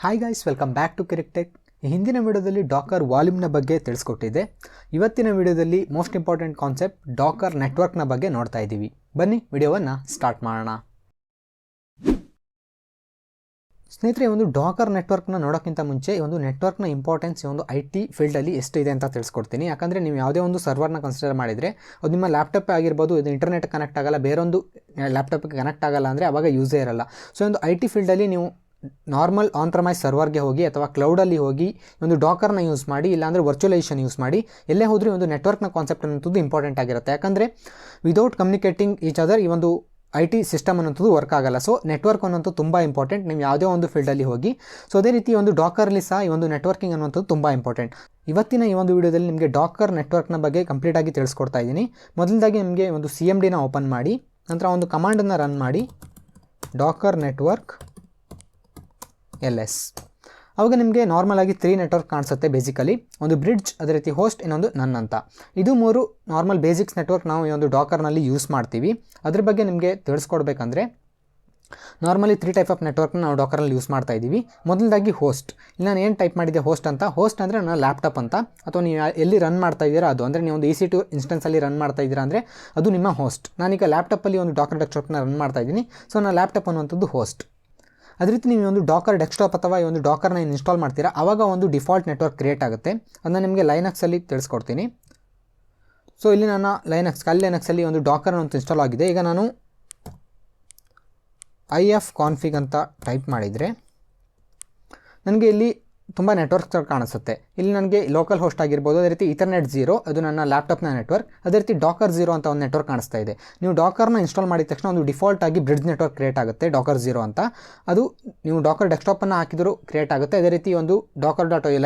Hi guys, welcome back to ಕೆರೆಕ್ಟೆಕ್. ಹಿಂದಿನ ವಿಡಿಯೋದಲ್ಲಿ ಡಾಕರ್ ವಾಲ್ಯೂಮ್ನ ಬಗ್ಗೆ ತಿಳಿಸ್ಕೊಟ್ಟಿದ್ದೆ. ಇವತ್ತಿನ ವಿಡಿಯೋದಲ್ಲಿ ಮೋಸ್ಟ್ ಇಂಪಾರ್ಟೆಂಟ್ ಕಾನ್ಸೆಪ್ಟ್ ಡಾಕರ್ ನೆಟ್ವರ್ಕ್ನ ಬಗ್ಗೆ ನೋಡ್ತಾ ಇದ್ದೀವಿ. ಬನ್ನಿ ವಿಡಿಯೋವನ್ನು ಸ್ಟಾರ್ಟ್ ಮಾಡೋಣ. ಸ್ನೇಹಿತರೆ, ಒಂದು ಡಾಕರ್ ನೆಟ್ವರ್ಕ್ನ ನೋಡೋಕ್ಕಿಂತ ಮುಂಚೆ ಒಂದು ನೆಟ್ವರ್ಕ್ನ ಇಂಪಾರ್ಟೆನ್ಸ್ ಒಂದು IT ಫೀಲ್ಡಲ್ಲಿ ಎಷ್ಟು ಇದೆ ಅಂತ ತಿಳಿಸ್ಕೊಡ್ತೀನಿ. ಯಾಕಂದರೆ ನೀವು ಯಾವುದೇ ಒಂದು ಸರ್ವರ್ನ ಕನ್ಸಿಡರ್ ಮಾಡಿದರೆ ಅದು ನಿಮ್ಮ ಲ್ಯಾಪ್ಟಾಪ್ ಆಗಿರ್ಬೋದು, ಇದು ಇಂಟರ್ನೆಟ್ ಕನೆಕ್ಟ್ ಆಗಲ್ಲ, ಬೇರೊಂದು ಲ್ಯಾಪ್ಟಾಪ್ಗೆ ಕನೆಕ್ಟ್ ಆಗಲ್ಲ ಅಂದರೆ ಆವಾಗ ಯೂಸೇ ಇರಲ್ಲ. ಸೊ ಒಂದು IT ಫೀಲ್ಡಲ್ಲಿ ನೀವು ನಾರ್ಮಲ್ ಆನ್ ಪ್ರಮೈಸ್ ಸರ್ವರ್ಗೆ ಹೋಗಿ ಅಥವಾ ಕ್ಲೌಡಲ್ಲಿ ಹೋಗಿ ಒಂದು ಡಾಕರ್ನ ಯೂಸ್ ಮಾಡಿ, ಇಲ್ಲಾಂದರೆ ವರ್ಚುವಲೈಸೇಷನ್ ಯೂಸ್ ಮಾಡಿ ಎಲ್ಲೇ ಹೋದರೂ ಒಂದು ನೆಟ್ವರ್ಕ್ನ ಕಾನ್ಸೆಪ್ಟ್ ಅನ್ನೋದು ಇಂಪಾರ್ಟೆಂಟ್ ಆಗಿರುತ್ತೆ. ಯಾಕಂದರೆ ವಿದೌಟ್ ಕಮ್ಯುನಿಕೇಟಿಂಗ್ ಈಚ್ ಅದರ್ ಈ ಒಂದು IT ಸಿಸ್ಟಮ್ ಅನ್ನೋದು ವರ್ಕ್ ಆಗಲ್ಲ. ಸೊ ನೆಟ್ವರ್ಕ್ ಅನ್ನೋದು ತುಂಬ ಇಂಪಾರ್ಟೆಂಟ್ ನೀವು ಯಾವುದೇ ಒಂದು ಫೀಲ್ಡಲ್ಲಿ ಹೋಗಿ. ಸೊ ಅದೇ ರೀತಿ ಒಂದು ಡಾಕರ್ಲಿ ಸಹ ಈ ಒಂದು ನೆಟ್ವರ್ಕಿಂಗ್ ಅನ್ನೋದು ತುಂಬ ಇಂಪಾರ್ಟೆಂಟ್. ಇವತ್ತಿನ ಈ ಒಂದು ವಿಡಿಯೋದಲ್ಲಿ ನಿಮಗೆ ಡಾಕರ್ ನೆಟ್ವರ್ಕ್ನ ಬಗ್ಗೆ ಕಂಪ್ಲೀಟಾಗಿ ತಿಳಿಸ್ಕೊಡ್ತಾ ಇದ್ದೀನಿ. ಮೊದಲದಾಗಿ ನಿಮಗೆ ಒಂದು CMDನ ಓಪನ್ ಮಾಡಿ, ನಂತರ ಒಂದು ಕಮಾಂಡನ್ನು ರನ್ ಮಾಡಿ, ಡಾಕರ್ ನೆಟ್ವರ್ಕ್ LS. ಅವಾಗ ನಿಮಗೆ ನಾರ್ಮಲ್ ಆಗಿ 3 ನೆಟ್ವರ್ಕ್ ಕಾಣಿಸುತ್ತೆ. ಬೇಸಿಕಲಿ ಒಂದು ಬ್ರಿಡ್ಜ್, ಅದೇ ರೀತಿ ಹೋಸ್ಟ್, ಇನ್ನೊಂದು ನನ್ ಅಂತ. ಇದು 3 ನಾರ್ಮಲ್ ಬೇಸಿಕ್ಸ್ ನೆಟ್ವರ್ಕ್ ನಾವು ಈ ಒಂದು ಡಾಕರ್ನಲ್ಲಿ ಯೂಸ್ ಮಾಡ್ತೀವಿ. ಅದ್ರ ಬಗ್ಗೆ ನಿಮಗೆ ತಿಳಿಸ್ಕೊಡ್ಬೇಕಂದ್ರೆ ನಾರ್ಮಲಿ 3 ಟೈಪ್ ಆಫ್ ನೆಟ್ವರ್ಕ್ನ ನಾವು ಡಾಕರಲ್ಲಿ ಯೂಸ್ ಮಾಡ್ತಾ ಇದ್ದೀವಿ. ಮೊದಲದಾಗಿ ಹೋಸ್ಟ್. ಇಲ್ಲಿ ನಾನು ಏನು ಟೈಪ್ ಮಾಡಿದ್ದೆ ಹೋಸ್ಟ್ ಅಂತ. ಹೋಸ್ಟ್ ಅಂದರೆ ನನ್ನ ಲ್ಯಾಪ್ಟಾಪ್ ಅಂತ, ಅಥವಾ ನೀವು ಎಲ್ಲಿ ರನ್ ಮಾಡ್ತಾ ಇದ್ದೀರಾ ಅದು. ಅಂದರೆ ನೀವು ಒಂದು EC2 ಇನ್ಸ್ಟೆನ್ಸಲ್ಲಿ ರನ್ ಮಾಡ್ತಾ ಇದ್ದೀರಾ ಅಂದರೆ ಅದು ನಿಮ್ಮ ಹೋಸ್ಟ್. ನಾನೀಗ ಲ್ಯಾಪ್ಟಾಪಲ್ಲಿ ಒಂದು ಡಾಕರ್ ಡೆಸ್ಕ್ಟಾಪ್ನ ರನ್ ಮಾಡ್ತಾ ಇದ್ದೀನಿ. ಸೊ ನನ್ನ ಲ್ಯಾಪ್ಟಾಪ್ ಅನ್ನುವಂಥದ್ದು ಹೋಸ್ಟ್. ಅದೇ ರೀತಿ ನೀವು ಒಂದು ಡಾಕರ್ ಡೆಸ್ಕ್ಟಾಪ್ ಅಥವಾ ಈ ಒಂದು ಡಾಕರ್ನ ಇನ್ಸ್ಟಾಲ್ ಮಾಡ್ತೀರಾ, ಆವಾಗ ಒಂದು ಡಿಫಾಲ್ಟ್ ನೆಟ್ವರ್ಕ್ ಕ್ರಿಯೇಟ್ ಆಗುತ್ತೆ. ಅದನ್ನು ನಿಮಗೆ ಲೈನಕ್ಸಲ್ಲಿ ತಿಳಿಸ್ಕೊಡ್ತೀನಿ. ಸೊ ಇಲ್ಲಿ ನನ್ನ ಲೈನಕ್ಸಲ್ಲಿ ಒಂದು ಡಾಕರ್ ಅಂತ ಇನ್ಸ್ಟಾಲ್ ಆಗಿದೆ. ಈಗ ನಾನು ifconfig ಅಂತ ಟೈಪ್ ಮಾಡಿದರೆ ನನಗೆ ಇಲ್ಲಿ ತುಂಬ ನೆಟ್ವರ್ಕ್ಸ್ ಕಾಣಿಸುತ್ತೆ. ಇಲ್ಲಿ ನನಗೆ ಲೋಕಲ್ ಹೋಸ್ಟ್ ಆಗಿರ್ಬೋದು, ಅದೇ ರೀತಿ ಈಥರ್ನೆಟ್ 0 ಅದು ನನ್ನ ಲ್ಯಾಪ್ಟಾಪ್ನ ನೆಟ್ವರ್ಕ್, ಅದೇ ರೀತಿ ಡಾಕರ್ 0 ಅಂತ ಒಂದು ನೆಟ್ವರ್ಕ್ ಕಾಣಿಸ್ತಾ ಇದೆ. ನೀವು ಡಾಕರ್ನ ಇನ್ಸ್ಟಾಲ್ ಮಾಡಿದ ತಕ್ಷಣ ಒಂದು ಡಿಫಾಲ್ಟ್ ಆಗಿ ಬ್ರಿಡ್ಜ್ ನೆಟ್ವರ್ಕ್ ಕ್ರಿಯೇಟ್ ಆಗುತ್ತೆ, ಡಾಕರ್ 0 ಅಂತ. ಅದು ನೀವು ಡಾಕರ್ ಡೆಸ್ಕ್ಟಾಪನ್ನು ಹಾಕಿದರೂ ಕ್ರಿಯೇಟ್ ಆಗುತ್ತೆ. ಅದೇ ರೀತಿ ಒಂದು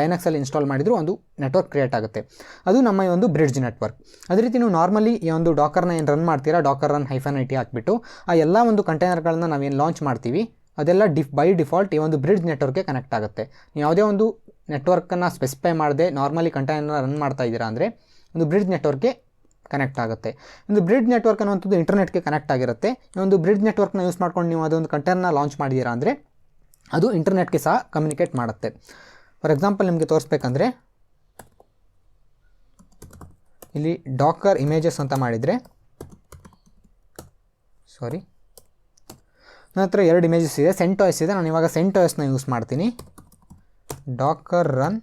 ಲೈನಕ್ಸಲ್ಲಿ ಇನ್ಸ್ಟಾಲ್ ಮಾಡಿದರೂ ಒಂದು ನೆಟ್ವರ್ಕ್ ಕ್ರಿಯೇಟ್ ಆಗುತ್ತೆ. ಅದು ನಮ್ಮ ಈ ಒಂದು ಬ್ರಿಡ್ಜ್ ನೆಟ್ವರ್ಕ್. ಅದೇ ರೀತಿ ನೀವು ನಾರ್ಮಲಿ ಈ ಒಂದು ಡಾಕರ್ನ ಏನು ರನ್ ಮಾಡ್ತೀರಾ, ಡಾಕರ್ ರನ್ -IT ಹಾಕಿಬಿಟ್ಟು ಆ ಎಲ್ಲ ಒಂದು ಕಂಟೈನರ್ಗಳನ್ನ ನಾವೇನು ಲಾಂಚ್ ಮಾಡ್ತೀವಿ ಅದೆಲ್ಲ ಬೈ ಡಿಫಾಲ್ಟ್ ಈ ಒಂದು ಬ್ರಿಡ್ಜ್ ನೆಟ್ವರ್ಕ್ಗೆ ಕನೆಕ್ಟ್ ಆಗುತ್ತೆ. ನೀವು ಯಾವುದೇ ಒಂದು ನೆಟ್ವರ್ಕನ್ನು ಸ್ಪೆಸಿಫೈ ಮಾಡದೆ ನಾರ್ಮಲಿ ಕಂಟೈನರ್ನ ರನ್ ಮಾಡ್ತಾ ಇದ್ದೀರಾ ಅಂದರೆ ಒಂದು ಬ್ರಿಡ್ಜ್ ನೆಟ್ವರ್ಕ್ಗೆ ಕನೆಕ್ಟ್ ಆಗುತ್ತೆ. ಒಂದು ಬ್ರಿಡ್ಜ್ ನೆಟ್ವರ್ಕ್ ಅನ್ನುವಂಥದ್ದು ಇಂಟರ್ನೆಟ್ಗೆ ಕನೆಕ್ಟ್ ಆಗಿರುತ್ತೆ. ಈ ಒಂದು ಬ್ರಿಡ್ಜ್ ನೆಟ್ವರ್ಕ್ನ ಯೂಸ್ ಮಾಡ್ಕೊಂಡು ನೀವು ಅದೊಂದು ಕಂಟೈನರ್ನ ಲಾಂಚ್ ಮಾಡಿದ್ದೀರಾ ಅಂದರೆ ಅದು ಇಂಟರ್ನೆಟ್ಗೆ ಸಹ ಕಮ್ಯುನಿಕೇಟ್ ಮಾಡುತ್ತೆ. ಫಾರ್ ಎಕ್ಸಾಂಪಲ್ ನಿಮಗೆ ತೋರಿಸ್ಬೇಕಂದ್ರೆ ಇಲ್ಲಿ ಡಾಕರ್ ಇಮೇಜಸ್ ಅಂತ ಮಾಡಿದರೆ, ನನ್ನ ಹತ್ರ 2 ಇಮೇಜಸ್ ಇದೆ. CentOS ಇದೆ. ನಾನು ಇವಾಗ CentOSನ ಯೂಸ್ ಮಾಡ್ತೀನಿ. Dakar run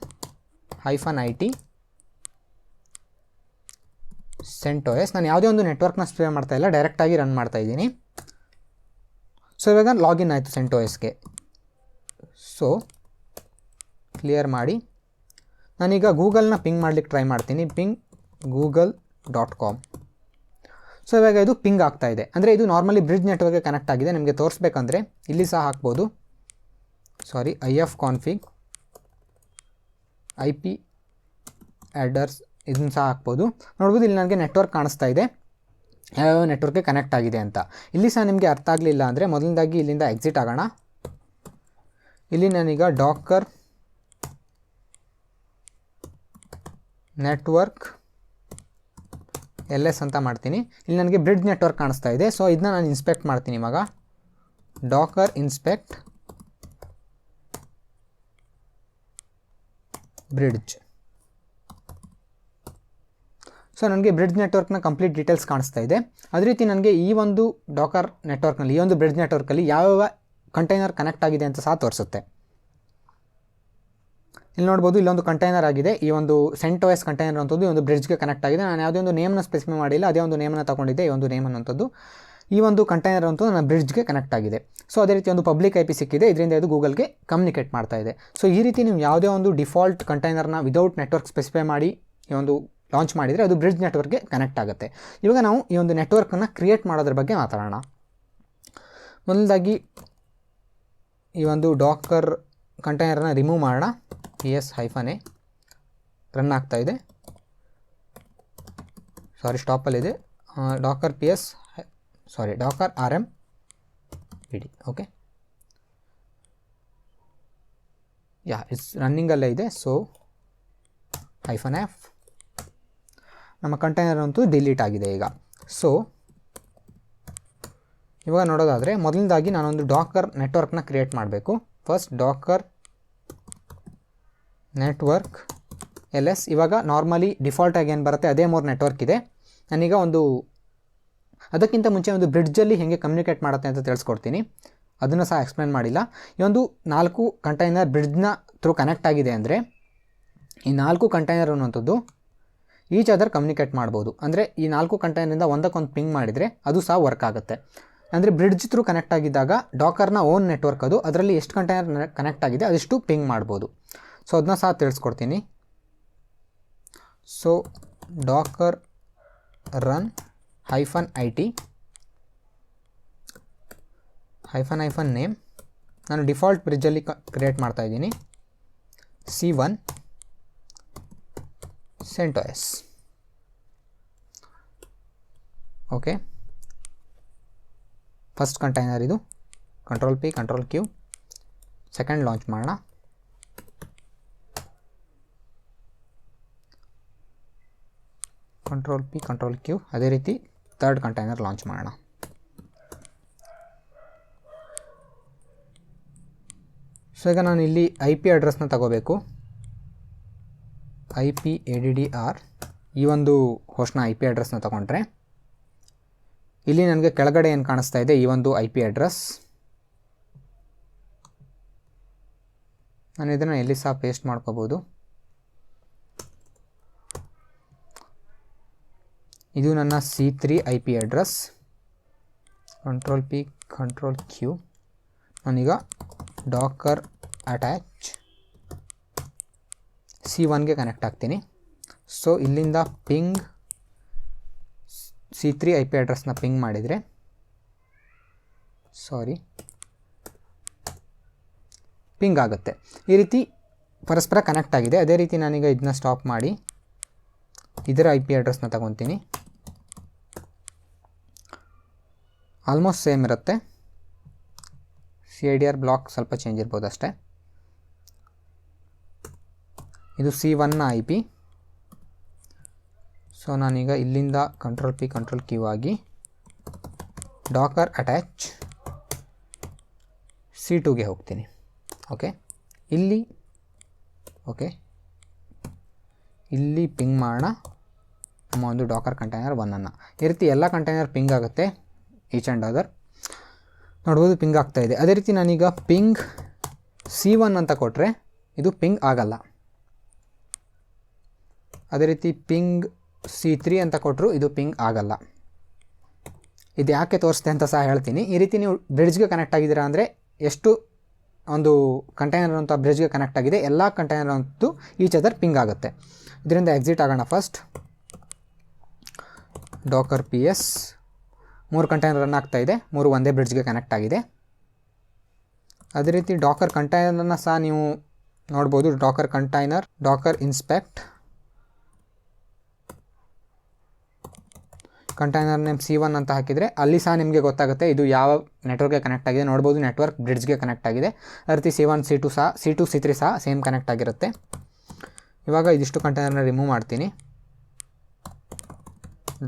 -IT CentOS. ನಾನು ಯಾವುದೇ ಒಂದು ನೆಟ್ವರ್ಕ್ನ ಸ್ಪ್ರೇ ಮಾಡ್ತಾ ಇಲ್ಲ, ಡೈರೆಕ್ಟಾಗಿ ರನ್ ಮಾಡ್ತಾ ಇದ್ದೀನಿ. ಸೊ ಇವಾಗ ಲಾಗಿನ್ ಆಯಿತು CentOSಗೆ. ಸೊ ಕ್ಲಿಯರ್ ಮಾಡಿ ನಾನೀಗ ಗೂಗಲ್ನ ಪಿಂಗ್ ಮಾಡಲಿಕ್ಕೆ ಟ್ರೈ ಮಾಡ್ತೀನಿ. Ping google.com. ಸೊ ಇವಾಗ ಇದು ಪಿಂಗ್ ಆಗ್ತಾ ಇದೆ. ಅಂದರೆ ಇದು ನಾರ್ಮಲಿ ಬ್ರಿಡ್ಜ್ ನೆಟ್ವರ್ಕ್ಗೆ ಕನೆಕ್ಟ್ ಆಗಿದೆ. ನಿಮಗೆ ತೋರಿಸ್ಬೇಕಂದ್ರೆ ಇಲ್ಲಿ ಸಹ ಹಾಕ್ಬೋದು. ifconfig IP ಅಡ್ರೆಸ್ ಇದನ್ನು ಸಹ ಹಾಕ್ಬೋದು. ನೋಡ್ಬೋದು ಇಲ್ಲಿ ನನಗೆ ನೆಟ್ವರ್ಕ್ ಕಾಣಿಸ್ತಾ ಇದೆ, ಯಾವ್ಯಾವ ನೆಟ್ವರ್ಕ್ಗೆ ಕನೆಕ್ಟ್ ಆಗಿದೆ ಅಂತ. ಇಲ್ಲಿ ಸಹ ನಿಮಗೆ ಅರ್ಥ ಆಗಲಿಲ್ಲ ಅಂದರೆ ಮೊದಲದಾಗಿ ಇಲ್ಲಿಂದ ಎಕ್ಸಿಟ್ ಆಗೋಣ. ಇಲ್ಲಿ ನಾನೀಗ ಡಾಕರ್ ನೆಟ್ವರ್ಕ್ LS ಅಂತ ಮಾಡ್ತೀನಿ. ಇಲ್ಲಿ ನನಗೆ ಬ್ರಿಡ್ಜ್ ನೆಟ್ವರ್ಕ್ ಕಾಣಿಸ್ತಾ ಇದೆ. ಸೊ ಇದನ್ನ ನಾನು ಇನ್ಸ್ಪೆಕ್ಟ್ ಮಾಡ್ತೀನಿ ಇವಾಗ. Dakar inspect bridge. ಸೊ ನನಗೆ ಬ್ರಿಡ್ಜ್ ನೆಟ್ವರ್ಕ್ನ ಕಂಪ್ಲೀಟ್ ಡೀಟೇಲ್ಸ್ ಕಾಣಿಸ್ತಾ ಇದೆ. ಅದೇ ರೀತಿ ನನಗೆ ಈ ಒಂದು ಡಾಕರ್ ನೆಟ್ವರ್ಕ್ನಲ್ಲಿ, ಈ ಒಂದು ಬ್ರಿಡ್ಜ್ ನೆಟ್ವರ್ಕಲ್ಲಿ ಯಾವ ಕಂಟೈನರ್ ಕನೆಕ್ಟ್ ಆಗಿದೆ ಅಂತ ಸಹ ತೋರಿಸುತ್ತೆ. ಇಲ್ಲಿ ನೋಡ್ಬೋದು ಇಲ್ಲೊಂದು ಕಂಟೈನರ್ ಆಗಿದೆ. ಈ ಒಂದು CentOS ಕಂಟೈನರ್ ಅಂತದ್ದು ಈ ಒಂದು ಬ್ರಿಡ್ಜ್ಗೆ ಕನೆಕ್ಟ್ ಆಗಿದೆ. ನಾನು ಯಾವುದೇ ಒಂದು ನೇಮ್ನ ಸ್ಪೆಸಿಫೈ ಮಾಡಿಲ್ಲ, ಅದೇ ಒಂದು ನೇಮನ್ನು ತಗೊಂಡಿದ್ದೆ. ಈ ಒಂದು ನೇಮ್ ಅನ್ನೋಂಥದ್ದು ಈ ಒಂದು ಕಂಟೈನರ್ ಅಂತೂ ನನ್ನ ಬ್ರಿಡ್ಜ್ಗೆ ಕನೆಕ್ಟ್ ಆಗಿದೆ. ಸೊ ಅದೇ ರೀತಿ ಒಂದು ಪಬ್ಲಿಕ್ IP ಸಿಕ್ಕಿದೆ, ಇದರಿಂದ ಇದು ಗೂಗಲ್ಗೆ ಕಮ್ಯುನಿಕೇಟ್ ಮಾಡ್ತಾ ಇದೆ. ಸೊ ಈ ರೀತಿ ನೀವು ಯಾವುದೇ ಒಂದು ಡಿಫಾಲ್ಟ್ ಕಂಟೈನರ್ನ ವಿದೌಟ್ ನೆಟ್ವರ್ಕ್ ಸ್ಪೆಸಿಫೈ ಮಾಡಿ ಈ ಒಂದು ಲಾಂಚ್ ಮಾಡಿದರೆ ಅದು ಬ್ರಿಡ್ಜ್ ನೆಟ್ವರ್ಕ್ಗೆ ಕನೆಕ್ಟ್ ಆಗುತ್ತೆ. ಇವಾಗ ನಾವು ಈ ಒಂದು ನೆಟ್ವರ್ಕನ್ನು ಕ್ರಿಯೇಟ್ ಮಾಡೋದ್ರ ಬಗ್ಗೆ ಮಾತಾಡೋಣ. ಮೊದಲದಾಗಿ ಈ ಒಂದು ಡಾಕರ್ ಕಂಟೈನರ್ನ ರಿಮೂವ್ ಮಾಡೋಣ. -A ರನ್ ಆಗ್ತಾ ಇದೆ. ಸ್ಟಾಪಲ್ಲಿದೆ. Docker RM PD. Okay, it's ರನ್ನಿಂಗಲ್ಲೇ ಇದೆ. ಸೊ -F ನಮ್ಮ ಕಂಟೈನರ್ ಅಂತೂ ಡಿಲೀಟ್ ಆಗಿದೆ ಈಗ. ಸೊ ಇವಾಗ ನೋಡೋದಾದರೆ ಮೊದಲನೇದಾಗಿ ನಾನೊಂದು ಡಾಕರ್ ನೆಟ್ವರ್ಕ್ನ ಕ್ರಿಯೇಟ್ ಮಾಡಬೇಕು. First Dakar network LS. ಇವಾಗ ನಾರ್ಮಲಿ ಡಿಫಾಲ್ಟಾಗಿ ಏನು ಬರುತ್ತೆ ಅದೇ 3 ನೆಟ್ವರ್ಕ್ ಇದೆ. ನಾನೀಗ ಅದಕ್ಕಿಂತ ಮುಂಚೆ ಒಂದು ಬ್ರಿಡ್ಜಲ್ಲಿ ಹೇಗೆ ಕಮ್ಯುನಿಕೇಟ್ ಮಾಡುತ್ತೆ ಅಂತ ತಿಳಿಸ್ಕೊಡ್ತೀನಿ. ಅದನ್ನು ಸಹ ಎಕ್ಸ್ಪ್ಲೇನ್ ಮಾಡಿಲ್ಲ. ಈ ಒಂದು 4 ಕಂಟೈನರ್ ಬ್ರಿಡ್ಜ್ನ ಥ್ರೂ ಕನೆಕ್ಟ್ ಆಗಿದೆ ಅಂದರೆ ಈ 4 ಕಂಟೈನರ್ ಅನ್ನುವಂಥದ್ದು ಈಚ್ ಅದರ್ ಕಮ್ಯುನಿಕೇಟ್ ಮಾಡ್ಬೋದು. ಅಂದರೆ ಈ 4 ಕಂಟೈನರಿಂದ ಒಂದಕ್ಕೊಂದು ಪಿಂಗ್ ಮಾಡಿದರೆ ಅದು ಸಹ ವರ್ಕ್ ಆಗುತ್ತೆ. ಅಂದರೆ ಬ್ರಿಡ್ಜ್ ಥ್ರೂ ಕನೆಕ್ಟ್ ಆಗಿದ್ದಾಗ ಡಾಕರ್ನ ಓನ್ ನೆಟ್ವರ್ಕ್ ಅದು, ಅದರಲ್ಲಿ ಎಷ್ಟು ಕಂಟೈನರ್ ಕನೆಕ್ಟ್ ಆಗಿದೆ ಅದೆಷ್ಟು ಪಿಂಗ್ ಮಾಡ್ಬೋದು. ಸೊ ಅದನ್ನ ಸಹ ತಿಳಿಸ್ಕೊಡ್ತೀನಿ. So Dakar run -IT -, name ನಾನು ಡಿಫಾಲ್ಟ್ ಬ್ರಿಡ್ಜಲ್ಲಿ ಕ್ರಿಯೇಟ್ ಮಾಡ್ತಾಯಿದ್ದೀನಿ. C1 CentOS. Okay, first container ಇದು. Ctrl+P Ctrl+Q. ಸೆಕೆಂಡ್ ಲಾಂಚ್ ಮಾಡೋಣ. Ctrl+P Ctrl+Q. ಅದೇ ರೀತಿ ಥರ್ಡ್ ಕಂಟೈನರ್ ಲಾಂಚ್ ಮಾಡೋಣ. ಸೊ ಈಗ ನಾನು ಇಲ್ಲಿ IP ಅಡ್ರೆಸ್ನ ತಗೋಬೇಕು. IP-addr ಈ ಒಂದು ಹೋಸ್ಟ್ನ IP ಅಡ್ರೆಸ್ನ ತಗೊಂಡ್ರೆ ಇಲ್ಲಿ ನನಗೆ ಕೆಳಗಡೆ ಏನು ಕಾಣಿಸ್ತಾ ಇದೆ ಈ ಒಂದು IP ಅಡ್ರೆಸ್. ನಾನು ಇದನ್ನು ಎಲ್ಲಿ ಸಹ ಪೇಸ್ಟ್ ಮಾಡ್ಕೋಬೋದು. ಇದು ನನ್ನ C3 IP address. Ctrl+P Ctrl+Q. ನಾನೀಗ ಡಾಕರ್ ಅಟ್ಯಾಚ್ C1ಗೆ ಕನೆಕ್ಟ್ ಆಗ್ತೀನಿ. ಸೊ ಇಲ್ಲಿಂದ ಪಿಂಗ್ C3 IP ಅಡ್ರೆಸ್ನ ಪಿಂಗ್ ಮಾಡಿದರೆ ಪಿಂಗ್ ಆಗುತ್ತೆ. ಈ ರೀತಿ ಪರಸ್ಪರ ಕನೆಕ್ಟ್ ಆಗಿದೆ. ಅದೇ ರೀತಿ ನಾನೀಗ ಇದನ್ನ ಸ್ಟಾಪ್ ಮಾಡಿ ಇದರ IP ಅಡ್ರೆಸ್ನ ತಗೊತೀನಿ. ಆಲ್ಮೋಸ್ಟ್ ಸೇಮ್ ಇರುತ್ತೆ. CIDR ಬ್ಲಾಕ್ ಸ್ವಲ್ಪ ಚೇಂಜ್ ಇರ್ಬೋದು ಅಷ್ಟೇ. ಇದು C1ನ IP. ಸೊ ನಾನೀಗ ಇಲ್ಲಿಂದ Ctrl+P Ctrl+Q ಆಗಿ ಡಾಕರ್ ಅಟ್ಯಾಚ್ C2ಗೆ ಹೋಗ್ತೀನಿ. ಓಕೆ, ಇಲ್ಲಿ ಪಿಂಗ್ ಮಾಡೋಣ ನಮ್ಮ ಒಂದು ಡಾಕರ್ ಕಂಟೈನರ್ 1ಅನ್ನು. ಈ ರೀತಿ ಎಲ್ಲ ಕಂಟೈನರ್ ಪಿಂಗ್ ಆಗುತ್ತೆ. ಈಚ್ ಆ್ಯಂಡ್ ಅದರ್ ನೋಡ್ಬೋದು ಪಿಂಗ್ ಆಗ್ತಾಯಿದೆ. ಅದೇ ರೀತಿ ನಾನೀಗ ಪಿಂಗ್ C1 ಅಂತ ಕೊಟ್ಟರೆ ಇದು ಪಿಂಗ್ ಆಗಲ್ಲ. ಅದೇ ರೀತಿ ಪಿಂಗ್ C3 ಅಂತ ಕೊಟ್ಟರು ಇದು ಪಿಂಗ್ ಆಗಲ್ಲ. ಇದು ಯಾಕೆ ತೋರಿಸ್ತೆ ಅಂತ ಸಹ ಹೇಳ್ತೀನಿ. ಈ ರೀತಿ ನೀವು ಬ್ರಿಡ್ಜ್ಗೆ ಕನೆಕ್ಟ್ ಆಗಿದ್ದೀರಾ ಅಂದರೆ ಎಷ್ಟು ಒಂದು ಕಂಟೈನರ್ ಅಂತ ಬ್ರಿಡ್ಜ್ಗೆ ಕನೆಕ್ಟ್ ಆಗಿದೆ ಎಲ್ಲ ಕಂಟೈನರ್ ಅಂತೂ ಈಚ್ ಅದರ್ ಪಿಂಗ್ ಆಗುತ್ತೆ. ಇದರಿಂದ ಎಕ್ಸಿಟ್ ಆಗೋಣ. First Dakar PS 3 container run ಆಗ್ತಾ ಇದೆ. 3 ಒಂದೇ ಬ್ರಿಡ್ಜ್ಗೆ ಕನೆಕ್ಟ್ ಆಗಿದೆ. ಅದೇ ರೀತಿ ಡಾಕರ್ ಕಂಟೈನರ್ನ ಸಹ ನೀವು ನೋಡ್ಬೋದು. Dakar container Dakar inspect container name C1 ಅಂತ ಹಾಕಿದರೆ ಅಲ್ಲಿ ಸಹ ನಿಮಗೆ ಗೊತ್ತಾಗುತ್ತೆ ಇದು ಯಾವ ನೆಟ್ವರ್ಕ್ಗೆ ಕನೆಕ್ಟ್ ಆಗಿದೆ. ನೋಡ್ಬೋದು ನೆಟ್ವರ್ಕ್ ಬ್ರಿಡ್ಜ್ಗೆ ಕನೆಕ್ಟ್ ಆಗಿದೆ. ಅದೇ ರೀತಿ C1 C2 ಸಹ C2 C3 ಸಹ ಸೇಮ್ ಕನೆಕ್ಟ್ ಆಗಿರುತ್ತೆ. ಇವಾಗ ಇದಿಷ್ಟು ಕಂಟೈನರ್ನ ರಿಮೂವ್ ಮಾಡ್ತೀನಿ.